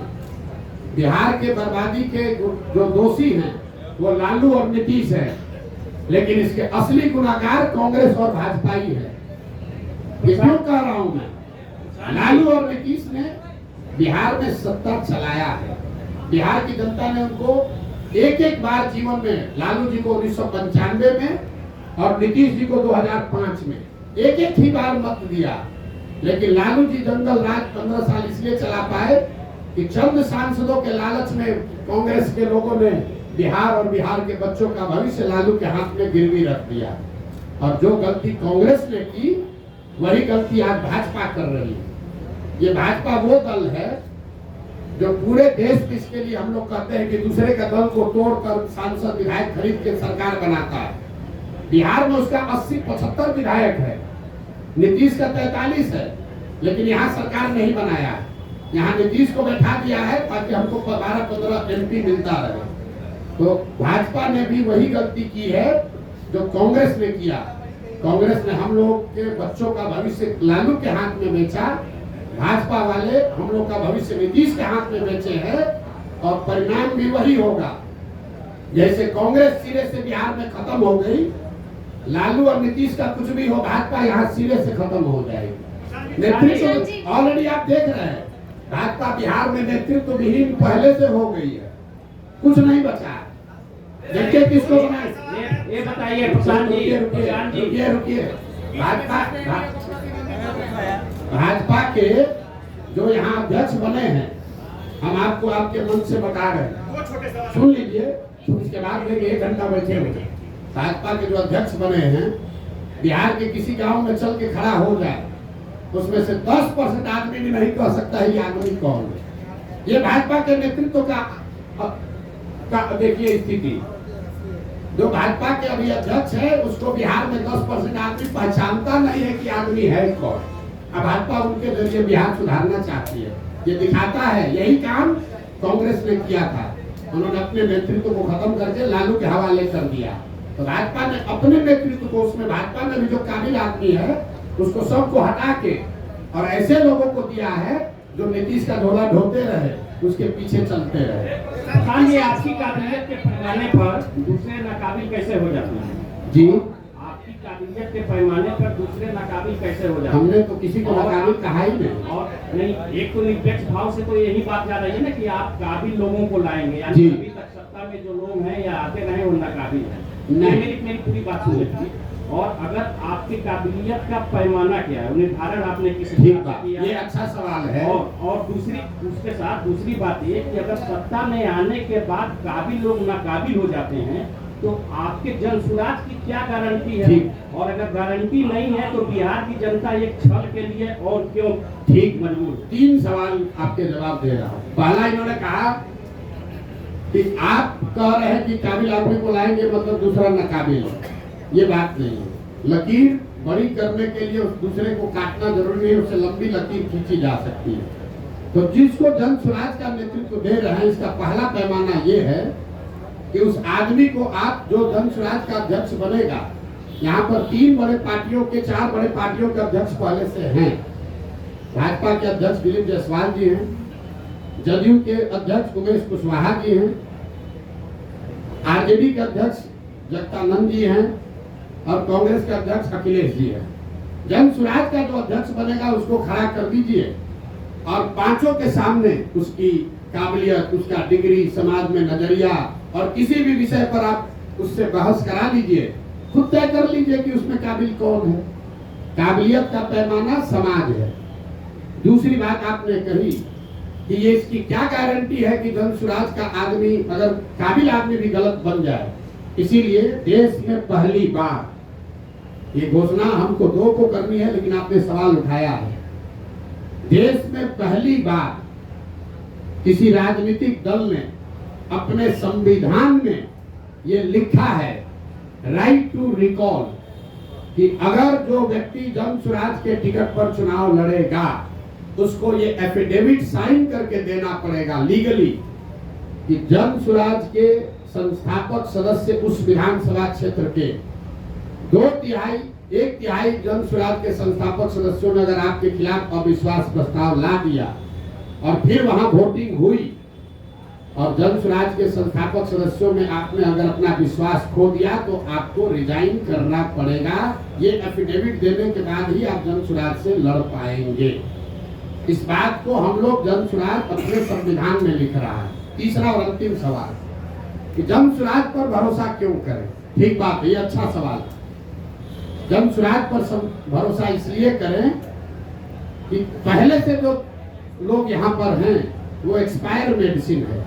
बिहार के बर्बादी के जो दोषी हैं वो लालू और नीतीश है, लेकिन इसके असली गुनाहगार कांग्रेस और भाजपा ही है। ये क्यों कह रहा हूं मैं? लालू और नीतीश ने बिहार में सत्ता चलाया है। बिहार की जनता ने उनको एक बार जीवन में, लालू जी को 1995 में और नीतीश जी को 2005 में एक ही बार मत दिया। लेकिन लालू जी जंगल राज 15 साल इसलिए चला पाए कि चंद सांसदों के लालच में कांग्रेस के लोगों ने बिहार और बिहार के बच्चों का भविष्य लालू के हाथ में गिरवी रख दिया। और जो गलती कांग्रेस ने की, वही गलती आज भाजपा कर रही है। ये भाजपा वो दल है जो पूरे देश में, इसके लिए हम लोग कहते हैं कि दूसरे का दल को तोड़कर सांसद विधायक खरीद के सरकार बनाता है। बिहार में उसका 80-75 विधायक है, नीतीश का 43 है, लेकिन यहाँ सरकार नहीं बनाया है। यहाँ नीतीश को बैठा दिया है ताकि हमको 12-15 एमपी मिलता रहे। तो भाजपा ने भी वही गलती की है जो कांग्रेस ने किया। कांग्रेस ने हम लोग के बच्चों का भविष्य लालू के हाथ में बेचा, भाजपा वाले हम लोग का भविष्य नीतीश के हाथ में बेचे हैं, और परिणाम भी वही होगा। जैसे कांग्रेस सिरे से बिहार में खत्म हो गई, लालू और नीतीश का कुछ भी हो, भाजपा यहाँ सिरे से खत्म हो जाएगी। नेतृत्व ऑलरेडी आप देख रहे हैं, भाजपा बिहार में नेतृत्व विहीन पहले से हो गई है, कुछ नहीं बचा। देखिए किसको बनाए, ये बताइए प्रधान जी, रुकिए। भाजपा के जो यहाँ अध्यक्ष बने हैं, हम आपको आपके मन से बता रहे हैं, सुन लीजिए, उसके बाद में 1 घंटा बैठे हुए। भाजपा के जो अध्यक्ष बने हैं, बिहार के किसी गांव में चल के खड़ा हो जाए, उसमें से 10% आदमी भी नहीं कह सकता है ये आदमी कौन है। ये भाजपा के नेतृत्व का देखिए स्थिति। जो भाजपा के अभी अध्यक्ष है, उसको बिहार में 10% आदमी पहचानता नहीं है कि आदमी है कौन। अब भाजपा उनके जरिए बिहार सुधारना चाहती है, ये दिखाता है। यही काम कांग्रेस ने किया था, उन्होंने अपने नेतृत्व को खत्म करके लालू के हवाले कर दिया। तो भाजपा ने अपने नेतृत्व को, उसमें भाजपा में भी जो काबिल आदमी है उसको सबको हटा के और ऐसे लोगों को दिया है जो नीतीश का झोला ढोते रहे, उसके पीछे चलते रहे। हाँ, ये आपकी काबिलियत के पैमाने पर दूसरे नाकाबिल कैसे हो जाते हैं? जी, आपकी काबिलियत के पैमाने पर दूसरे नाकाबिल कैसे हो जाते हैं? हमने तो किसी को नाकाबिल कहा ही नहीं। और नहीं, एक तो निरपेक्ष भाव से तो यही बात जा रही है ना कि आप काबिल लोगों को लाएंगे, यानी जी। अभी तक सत्ता में जो लोग हैं या आते रहे वो नाकाबिल हैं। नहीं। मेरी पूरी बात सुन लीजिए। और अगर आपकी काबिलियत का पैमाना क्या है, निर्धारण आपने किस ठीक हिसाब बात, से किया? ये अच्छा सवाल है। और उसके साथ दूसरी बात ये कि अगर सत्ता में आने के बाद काबिल लोग नाकाबिल हो जाते हैं तो आपके जन सुराज की क्या गारंटी है? ठीक। और अगर गारंटी नहीं है तो बिहार की जनता एक छल के लिए और क्यों ठीक मजबूर? 3 सवाल आपके जवाब दे रहा हूँ। पहला, इन्होंने कहा कि आप कह रहे हैं कि काबिल आदमी को लाएंगे मतलब दूसरा नाकाबिल है। ये बात नहीं है। लकीर बड़ी करने के लिए उस दूसरे को काटना जरूरी नहीं, उससे लंबी लकीर खींची जा सकती है। तो जिसको जन स्वराज का नेतृत्व दे रहे हैं, इसका पहला पैमाना ये है कि उस आदमी को आप जो जन स्वराज का अध्यक्ष बनेगा, यहाँ पर 3 बड़े पार्टियों के 4 बड़े पार्टियों के अध्यक्ष पहले से हैं। भाजपा के अध्यक्ष दिलीप जायसवाल जी हैं, जदयू के अध्यक्ष उमेश कुशवाहा जी हैं, आरजेडी के अध्यक्ष जगदानंद जी हैं और कांग्रेस के अध्यक्ष अखिलेश जी हैं। जन स्वराज का जो अध्यक्ष बनेगा उसको खड़ा कर दीजिए और 5 के सामने उसकी काबिलियत, उसका डिग्री, समाज में नजरिया और किसी भी विषय पर आप उससे बहस करा लीजिए, खुद तय कर लीजिए कि उसमें काबिल कौन है। काबिलियत का पैमाना समाज है। दूसरी बात आपने कही कि ये इसकी क्या गारंटी है कि जन स्वराज का आदमी, अगर काबिल आदमी भी गलत बन जाए। इसीलिए देश में पहली बार, ये घोषणा हमको 2 को करनी है लेकिन आपने सवाल उठाया है, देश में पहली बार किसी राजनीतिक दल ने अपने संविधान में ये लिखा है, राइट टू रिकॉल, कि अगर जो व्यक्ति जन स्वराज के टिकट पर चुनाव लड़ेगा उसको ये एफिडेविट साइन करके देना पड़ेगा लीगली कि जन स्वराज के संस्थापक सदस्य उस विधानसभा क्षेत्र के 1 तिहाई जन स्वराज के संस्थापक सदस्यों ने अगर आपके खिलाफ अविश्वास प्रस्ताव ला दिया और फिर वहां वोटिंग हुई और जन स्वराज के संस्थापक सदस्यों में आपने अगर अपना विश्वास खो दिया तो आपको रिजाइन करना पड़ेगा। ये एफिडेविट देने के बाद ही आप जन स्वराज से लड़ पाएंगे। इस बात को हम लोग जन स्वराज अपने संविधान में लिख रहा है। तीसरा और अंतिम सवाल कि जन स्वराज पर भरोसा क्यों करें? ठीक बात है, ये अच्छा सवाल है। जन स्वराज पर भरोसा इसलिए करें कि पहले से जो लोग यहाँ पर हैं वो एक्सपायर मेडिसिन है।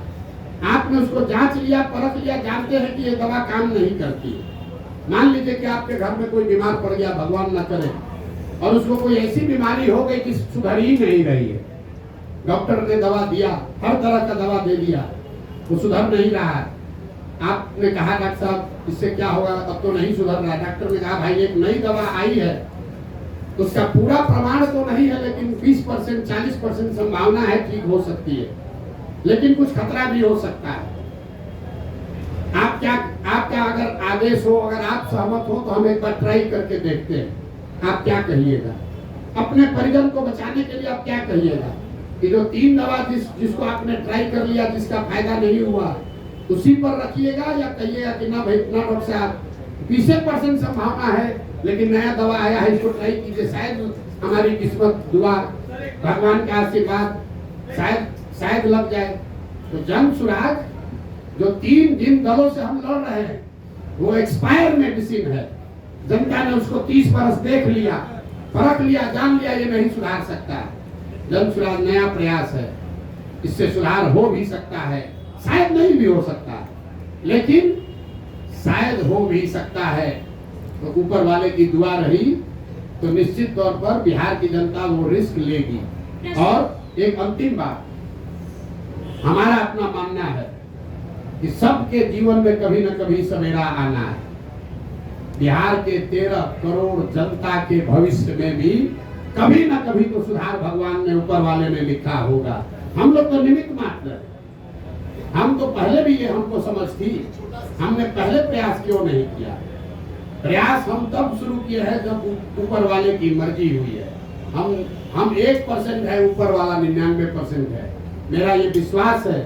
आपने उसको जांच लिया, परख लिया, जानते हैं कि ये दवा काम नहीं करती। मान लीजिए कि आपके घर में कोई बीमार पड़ गया, भगवान न करे, और उसको कोई ऐसी बीमारी हो गई कि सुधर ही नहीं रही है। डॉक्टर ने दवा दिया, हर तरह का दवा दे दिया, वो सुधर नहीं रहा है। आपने कहा डॉक्टर साहब इससे क्या होगा, अब तो नहीं सुधर रहा। डॉक्टर ने कहा भाई एक नई दवा आई है, उसका पूरा प्रमाण तो नहीं है लेकिन 20% 40% संभावना है ठीक हो सकती है, लेकिन कुछ खतरा भी हो सकता है। आपका अगर आदेश हो, अगर आप सहमत हो तो हम एक बार ट्राई करके देखते हैं। आप क्या कहिएगा? अपने परिजन को बचाने के लिए आप क्या कहिएगा कि जो 3 दवा जिसको आपने ट्राई कर लिया, जिसका फायदा नहीं हुआ, उसी पर रखिएगा, या कहिएगा कि ना भाई इतना डॉक्टर साहब 20% संभावना है लेकिन नया दवा आया है, इसको ट्राई कीजिए, शायद हमारी किस्मत, दुआ, भगवान का आशीर्वाद, शायद लग जाए। तो जन स्वराज जो 3 दलों से हम लड़ रहे हैं वो एक्सपायर मेडिसिन है। जनता ने उसको 30 बरस देख लिया, परख लिया, जान लिया, ये नहीं सुधार सकता। जन सुराज नया प्रयास है, इससे सुधार हो भी सकता है, शायद नहीं भी हो सकता, लेकिन शायद हो भी सकता है। तो ऊपर वाले की दुआ रही तो निश्चित तौर पर बिहार की जनता वो रिस्क लेगी। और एक अंतिम बात, हमारा अपना मानना है कि सबके जीवन में कभी न कभी सवेरा आना है। बिहार के 13 करोड़ जनता के भविष्य में भी कभी न कभी तो सुधार भगवान ने, ऊपर वाले ने लिखा होगा। हम लोग तो निमित्त मात्र हैं। हम तो पहले भी ये हमको समझ थी, हमने पहले प्रयास क्यों नहीं किया? प्रयास हम तब शुरू किए हैं जब ऊपर वाले की मर्जी हुई है। हम 1% है, ऊपर वाला 99% है। मेरा ये विश्वास है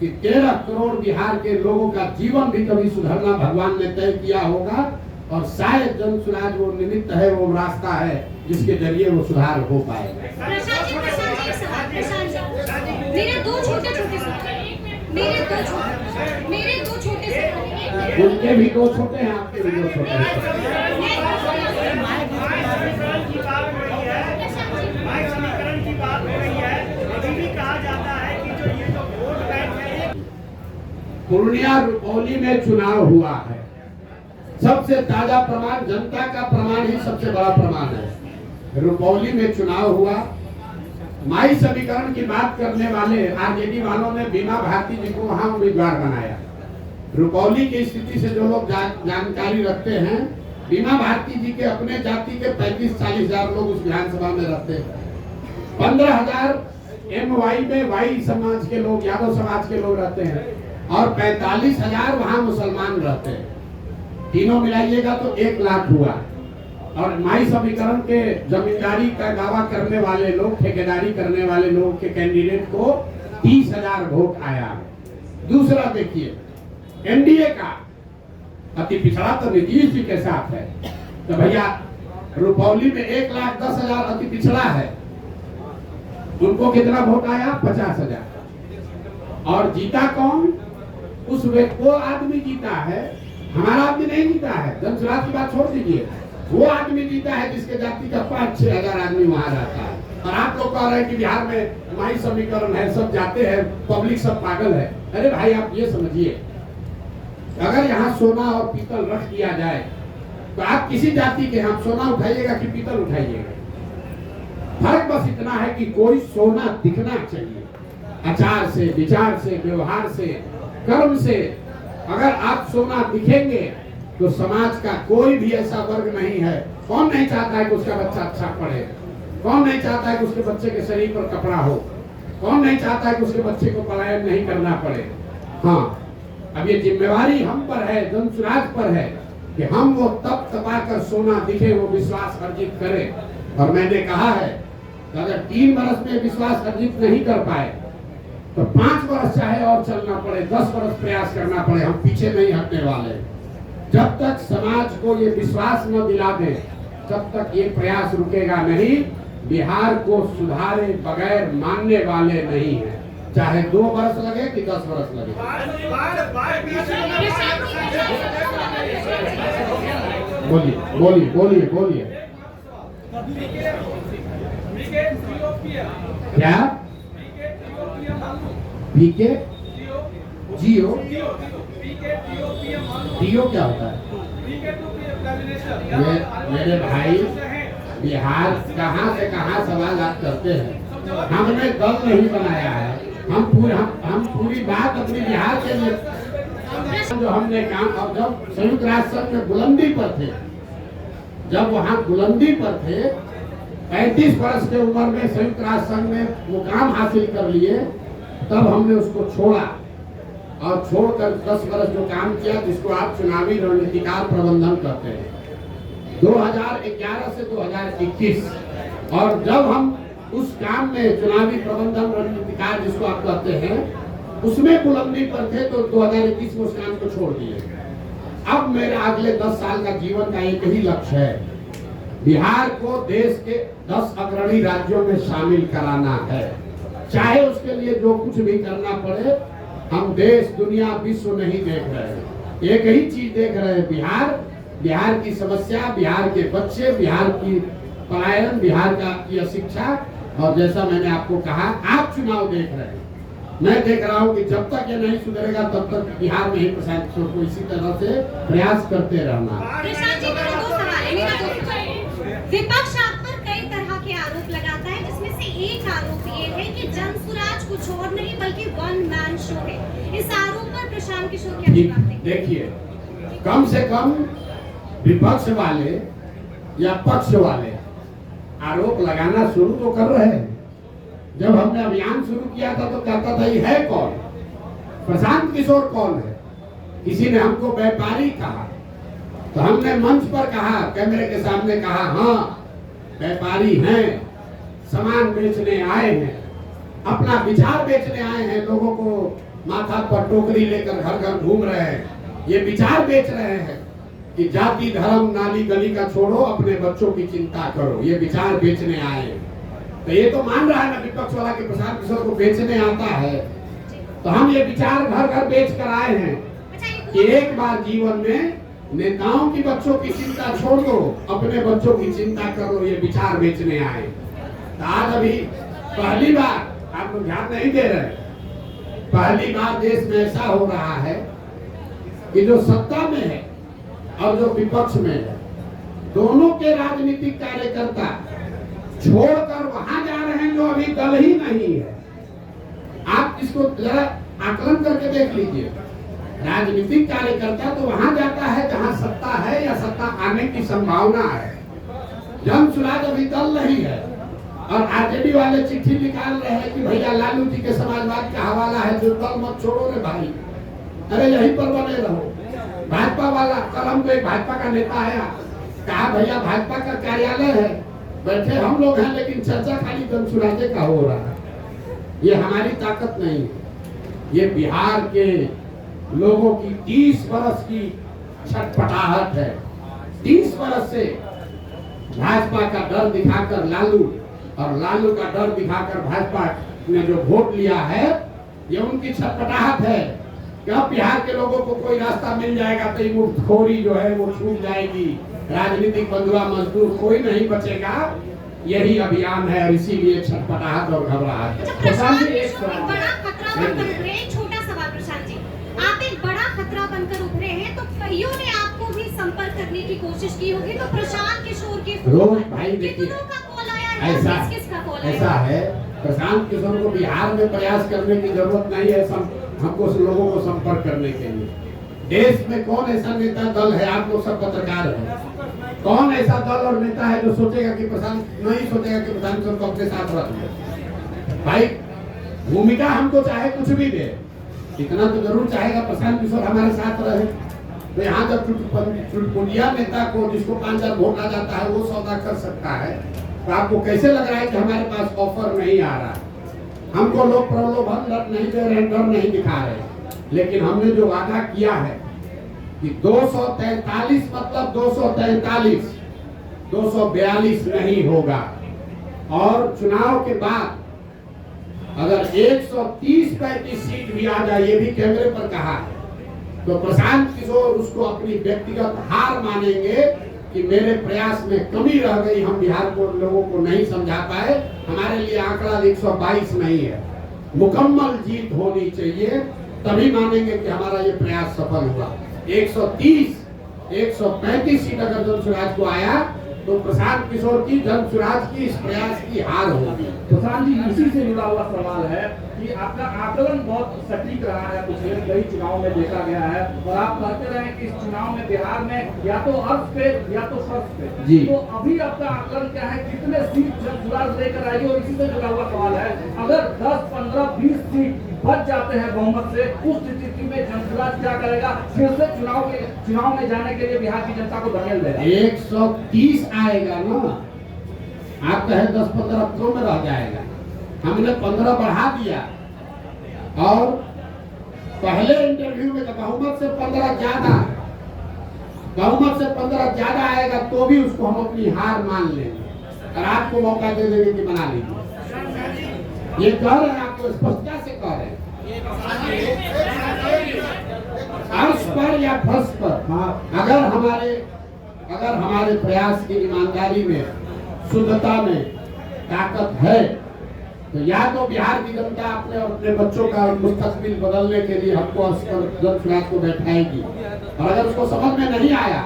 कि 13 करोड़ बिहार के लोगों का जीवन भी कभी सुधरना भगवान ने तय किया होगा, और शायद जन सुराज वो निमित्त है, वो रास्ता है जिसके जरिए वो सुधार हो पाएगा। मेरे दो छोटे उनके भी 2 छोटे हैं, आपके भी 2 छोटे हैं। समीकरण की बात हो रही है, अभी भी कहा जाता है कि जो ये जो वोट बैंक है, पूर्णिया रुपौली में चुनाव हुआ है। सबसे ताजा प्रमाण, जनता का प्रमाण ही सबसे बड़ा प्रमाण है। रुपौली में चुनाव हुआ, माई समीकरण की बात करने वाले आरजेडी वालों ने बीमा भारती जी को वहां उम्मीदवार बनाया। रुपौली की स्थिति से जो लोग जानकारी रखते हैं, बीमा भारती जी के अपने जाति के 35-40 हजार लोग उस विधानसभा में रहते हैं। 15,000 MY में वाई समाज के लोग, यादव समाज के लोग रहते हैं, और 45,000 वहां मुसलमान रहते हैं। तीनों मिलाइएगा तो 1 लाख हुआ। और माई समीकरण के जमींदारी का दावा करने वाले लोग, ठेकेदारी करने वाले लोग के कैंडिडेट को 30,000 वोट आया। दूसरा देखिए, एनडीए का अति पिछड़ा तो नीतीश जी के साथ है, तो भैया रुपौली में 1,10,000 अति पिछड़ा है, उनको कितना वोट आया? 50,000। और जीता कौन? उस वो आदमी जीता है, हमारा आदमी नहीं जीता है। जन सुराज की बात छोड़ दीजिए, वो आदमी जीता है जिसके जाति का 5-6 हजार आदमी वहां रहता है। और आप लोग कह रहे हैं कि बिहार में माई समीकरण है, सब जाते हैं, पब्लिक सब पागल है। अरे भाई आप ये समझिए, अगर यहाँ सोना और पीतल रख दिया जाए तो आप किसी जाति के यहाँ सोना उठाइएगा कि पीतल उठाइएगा? फर्क बस इतना है कि कोई सोना दिखना चाहिए, आचार से, विचार से, व्यवहार से, कर्म से। अगर आप सोना दिखेंगे तो समाज का कोई भी ऐसा वर्ग नहीं है। कौन नहीं चाहता है कि उसका बच्चा अच्छा पढ़े? कौन नहीं चाहता है कि उसके बच्चे के शरीर पर कपड़ा हो? कौन नहीं चाहता है कि उसके बच्चे को पलायन नहीं करना पड़े? हाँ, अब ये जिम्मेवारी हम पर है, जन सुराज पर है कि हम वो तप तपाकर सोना दिखे, वो विश्वास अर्जित करें। और मैंने कहा है कि अगर 3 वर्ष में विश्वास अर्जित नहीं कर पाए तो 5 वर्ष चाहे और चलना पड़े, 10 वर्ष प्रयास करना पड़े, हम पीछे नहीं हटने वाले। जब तक समाज को ये विश्वास न दिला दे, तब तक ये प्रयास रुकेगा नहीं। बिहार को सुधारे बगैर मानने वाले नहीं है, चाहे 2 वर्ष लगे कि 10 वर्ष लगे। बोलिए बोलिए बोलिए बोलिए। क्या? पीके जियो डीओ क्या होता है? मेरे भाई, बिहार कहाँ से कहाँ सवाल आप करते हैं। हमने दल नहीं बनाया है, हम पूरी बात अपनी बिहार के लिए जो हमने काम। और जब संयुक्त राष्ट्र संघ में बुलंदी पर थे, जब वहाँ बुलंदी पर थे, 35 वर्ष के उम्र में संयुक्त राष्ट्र संघ में मुकाम हासिल कर लिए, तब हमने उसको छोड़ा और छोड़कर 10 वर्ष जो काम किया, जिसको आप चुनावी रणनीतिकार प्रबंधन करते हैं, 2011 से 2021। और जब हम उस काम में चुनावी प्रबंधन रणनीतिकार जिसको आप कहते हैं, उसमें बुलंदी पर थे, तो 2021 में उस काम को छोड़ दिए। अब मेरा अगले 10 साल का जीवन का एक ही लक्ष्य है, बिहार को देश के 10 अग्रणी राज्यों में शामिल कराना है। चाहे उसके लिए जो कुछ भी करना पड़े। हम देश, दुनिया, विश्व नहीं देख रहे हैं, एक ही चीज देख रहे हैं, बिहार, बिहार की समस्या, बिहार के बच्चे, बिहार की पलायन, बिहार का की अशिक्षा, और जैसा मैंने आपको कहा, आप चुनाव देख रहे हैं, मैं देख रहा हूं कि जब तक ये नहीं सुधरेगा तब तक बिहार में ही प्रशांत किशोर को इसी तरह से प्रयास करते रहना। प्रशांत जी, मेरा दो सवाल है, मेरा दो सवाल है। विपक्ष आप पर कई तरह के आरोप लगाता है, जिसमें से एक आरोप ये है कि जनसुराज कुछ और नहीं बल्कि वन मैन शो है। इस आरोप पर प्रशांत किशोर क्या जवाब देंगे? देखिए, कम से कम विपक्ष वाले या पक्ष वाले आरोप लगाना शुरू तो कर रहे हैं। जब हमने अभियान शुरू किया था तो कहता था ये है कौन, प्रशांत किशोर कौन है, किसी ने हमको व्यापारी कहा, तो हमने मंच पर कहा, कैमरे के सामने कहा, हाँ व्यापारी हैं, सामान बेचने आए हैं, अपना विचार बेचने आए हैं, लोगों को माथा पर टोकरी लेकर घर घर घूम रहे हैं, ये विचार बेच रहे हैं कि जाति धर्म नाली गली का छोड़ो, अपने बच्चों की चिंता करो, ये विचार बेचने आए हैं। तो ये तो मान रहा है ना विपक्ष वाला कि प्रशांत किशोर को बेचने आता है, तो हम ये विचार घर घर बेच कर आए हैं कि एक बार जीवन में नेताओं की बच्चों की चिंता छोड़ दो, अपने बच्चों की चिंता कर लो, ये विचार बेचने आए। तो आज अभी पहली बार, आप लोग ध्यान नहीं दे रहे, पहली बार देश में ऐसा हो रहा है कि जो सत्ता में है और जो विपक्ष में है, दोनों के राजनीतिक कार्यकर्ता छोड़कर वहां जा रहे हैं जो अभी दल ही नहीं है। आप इसको जरा आकलन करके देख लीजिए, राजनीतिक कार्यकर्ता तो वहां जाता है जहां सत्ता है या सत्ता आने की संभावना है। जनसुराज अभी दल नहीं है और आरजेडी वाले चिट्ठी निकाल रहे हैं कि भैया लालू जी के समाजवाद का हवाला है, जो दल मत छोड़ो रे भाई, अरे यहीं पर बने रहो। भाजपा वाला, कल हमको एक भाजपा का नेता आया, कहा भैया भाजपा का कार्यालय है, बैठे हम लोग हैं लेकिन चर्चा खाली जनसुराजे का हो रहा है। ये हमारी ताकत नहीं है, ये बिहार के लोगों की 30 बरस की छटपटाहट है। 30 बरस से भाजपा का डर दिखाकर लालू और लालू का डर दिखाकर भाजपा ने जो वोट लिया है, ये उनकी छटपटाहट है कि अब बिहार के लोगों को कोई रास्ता मिल जाएगा तो ये मुफ्तखोरी जो है वो छूट जाएगी, राजनीतिक बंधुआ मजदूर कोई नहीं बचेगा। यही अभियान है और इसीलिए छटपटाहट और घबराहट। प्रशांत जी, एक बड़ा खतरा बनकर उभरे, एक छोटा सवाल प्रशांत जी, आप एक बड़ा खतरा बनकर उभरे हैं, तो कईयों ने आपको भी संपर्क करने की कोशिश की होगी, तो प्रशांत किशोर के रोज भाई देखिए, का कॉल आया, किसका कॉल आया? ऐसा है, प्रशांत किशोर को बिहार में प्रयास करने की जरूरत नहीं है हमको लोगों को संपर्क करने के लिए। देश में कौन ऐसा नेता दल है, आप लोग सब पत्रकार हैं, कौन ऐसा दल और नेता है जो सोचेगा कि प्रशांत, नहीं सोचेगा कि प्रशांत किशोर को अपने साथ रख ले। भाई भूमिका हमको चाहे कुछ भी दे, इतना तो जरूर चाहेगा प्रशांत किशोर हमारे साथ रहे। तो यहाँ जब चुटपुटिया नेता को जिसको 5,000 वोट आ जाता है वो सौदा कर सकता है, तो आपको कैसे लग रहा है कि हमारे पास ऑफर नहीं आ रहा है? हमको लोग प्रलोभन नहीं दे रहे, डर नहीं दिखा रहे, लेकिन हमने जो वादा किया है कि 243 मतलब 243, 242 नहीं होगा। और चुनाव के बाद अगर 130-35 सीट भी आ जाए, ये भी कैमरे पर कहा है, तो प्रशांत किशोर उसको अपनी व्यक्तिगत हार मानेंगे कि मेरे प्रयास में कमी रह गई, हम बिहार को लोगों को नहीं समझा पाए। हमारे लिए आंकड़ा 122 नहीं है, मुकम्मल जीत होनी चाहिए, तभी मानेंगे कि हमारा ये प्रयास सफल हुआ। 130-135 सीट अगर जनसुराज को आया तो प्रशांत किशोर की जनसुराज की इस प्रयास की हार होगी। प्रशांत जी, इसी से जुड़ा हुआ सवाल है कि आपका आकलन बहुत सटीक रहा है, पिछले कई चुनाव में देखा गया है, और आप कहते रहे कि इस चुनाव में बिहार में या तो अर्थ पे या तो शर्त पे जी, तो अभी आपका आकलन क्या है, कितने सीट जनसुराज लेकर आई? और इसी से जुड़ा हुआ सवाल है, अगर 10, 15, 20 सीट बच जाते हैं बहुमत से, उस स्थिति में जनसुराज क्या करेगा? फिर से चुनाव में जाने के लिए बिहार की जनता को धकेल देगा? 130 आएगा ना, आप कहे 10-15 तो में रह जाएगा, हमने 15 बढ़ा दिया। और पहले इंटरव्यू में बहुमत से 15 ज्यादा, बहुमत से 15 ज्यादा आएगा तो भी उसको हम अपनी हार मान लेंगे और आपको मौका दे देंगे कि बना लीजिए। ये कह रहे हैं, आपको स्पष्टता से कह रहे हैं, अर्श पर या फर्श पर। हाँ, अगर हमारे प्रयास की ईमानदारी में, शुद्धता में ताकत है तो या तो बिहार की जनता अपने और अपने बच्चों का मुस्तकबिल बदलने के लिए हमको जन सुराज को बैठाएगी, और अगर उसको समझ में नहीं आया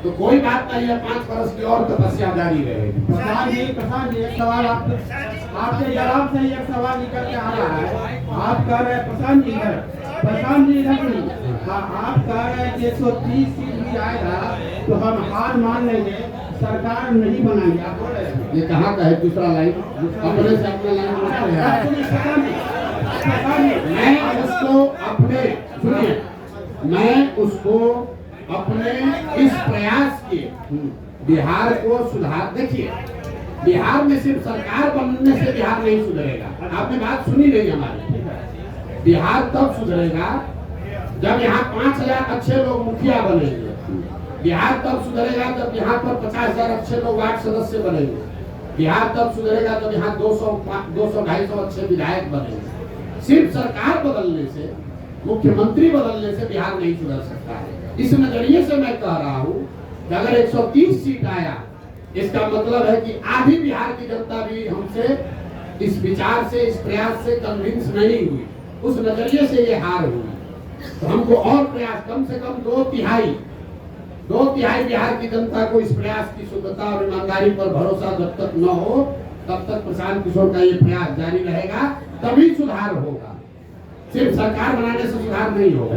तो कोई बात नहीं है, 5 वर्ष की और तपस्या जारी रहेगी। प्रधान जी एक सवाल आपके जवाब से एक सवाल निकल के आ रहा है। आप कह रहे हैं प्रधान जी इधर नहीं, आप कह रहे हैं कि 130 सीट भी आएगा तो हम हार मान लेंगे, सरकार नहीं बनाएंगे। आप बोल रहे हैं ये कहाँ का है दूसरा लाइन? अपने से अपना लाइन मैं उसको अपने इस प्रयास के बिहार को सुधार, देखिए बिहार में सिर्फ सरकार बनने से बिहार नहीं सुधरेगा। आपने बात सुनी नहीं हमारी। बिहार तब सुधरेगा जब यहाँ 5000 अच्छे लोग मुखिया बनेंगे। बिहार तब सुधरेगा जब यहाँ पर 50,000 अच्छे लोग वार्ड सदस्य बनेंगे। बिहार तब सुधरेगा जब यहाँ 200-250 अच्छे विधायक बनेंगे। सिर्फ सरकार बदलने से, मुख्यमंत्री बदलने से बिहार नहीं सुधर सकता है। इस नजरिए से मैं कह रहा हूँ कि अगर 130 सीट आया, इसका मतलब है कि आधी बिहार की जनता भी हमसे इस विचार से, इस प्रयास से कन्विंस नहीं हुई। उस नजरिए से ये हार हुई। तो हमको और प्रयास, कम से कम 2/3 बिहार की जनता को इस प्रयास की शुद्धता और ईमानदारी पर भरोसा जब तक न हो, तब तक प्रशांत किशोर का ये प्रयास जारी रहेगा, तभी सुधार होगा। सिर्फ सरकार बनाने से सुधार नहीं होगा।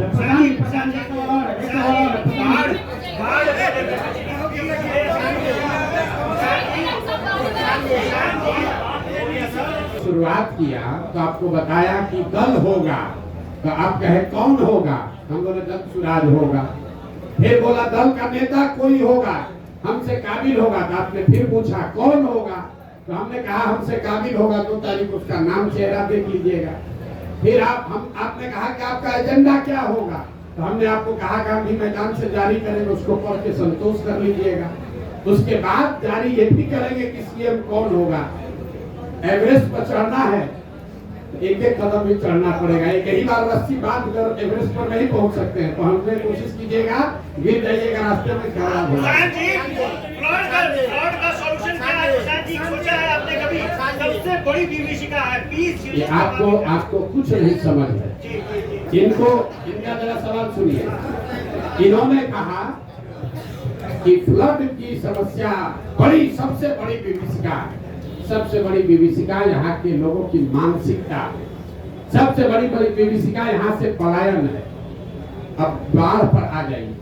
शुरुआत किया तो आपको बताया कि दल होगा, तो आप कहे कौन होगा? हम बोले जन सुराज होगा। फिर बोला दल का नेता कोई होगा, हमसे काबिल होगा। तो आपने फिर पूछा कौन होगा? तो हमने कहा हमसे काबिल होगा, 2 तारीख उसका नाम चेहरा देख लीजिएगा। फिर आपने कहा कि आपका एजेंडा क्या होगा? तो हमने आपको कहा गांधी मैदान से जारी करेंगे, उसको पढ़ के संतोष कर लीजिएगा। उसके बाद जारी ये भी करेंगे कि सीएम कौन होगा। एवरेस्ट पर चढ़ना है, एक कदम भी चढ़ना पड़ेगा। एक ही बार रस्सी बांध कर एवरेस्ट पर नहीं पहुंच सकते हैं। पहुंचने की कोशिश कीजिएगा, गिर जाइएगा, रास्ते में खराब होगा। आपको कुछ नहीं समझ है। इनका जरा सवाल सुनिए। इन्होंने कहा कि फ्लड की समस्या सबसे बड़ी विभीषिका है। सबसे बड़ी विभीषिका यहाँ के लोगों की मानसिकता है। सबसे बड़ी विभीषिका यहाँ से पलायन है। अब बाढ़ पर आ जाइए।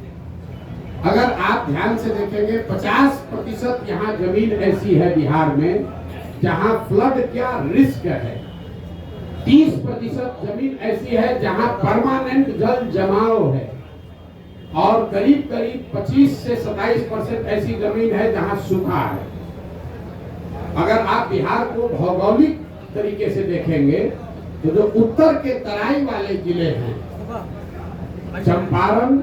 अगर आप ध्यान से देखेंगे 50% यहाँ जमीन ऐसी है बिहार में जहाँ फ्लड क्या रिस्क है। 30% जमीन ऐसी है जहाँ परमानेंट जल जमाव है, और करीब 25 से 27% ऐसी जमीन है जहाँ सूखा है। अगर आप बिहार को भौगोलिक तरीके से देखेंगे तो जो उत्तर के तराई वाले जिले हैं, चंपारण,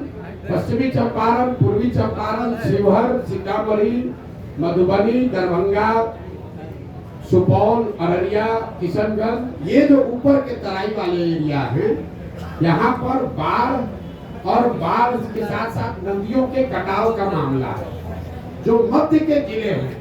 पश्चिमी चंपारण, पूर्वी चंपारण, शिवहर, सीतामढ़ी, मधुबनी, दरभंगा, सुपौल, अररिया, किशनगंज, ये जो ऊपर के तराई वाले एरिया हैं, यहाँ पर बाढ़ के साथ साथ नदियों के कटाव का मामला है। जो मध्य के जिले हैं,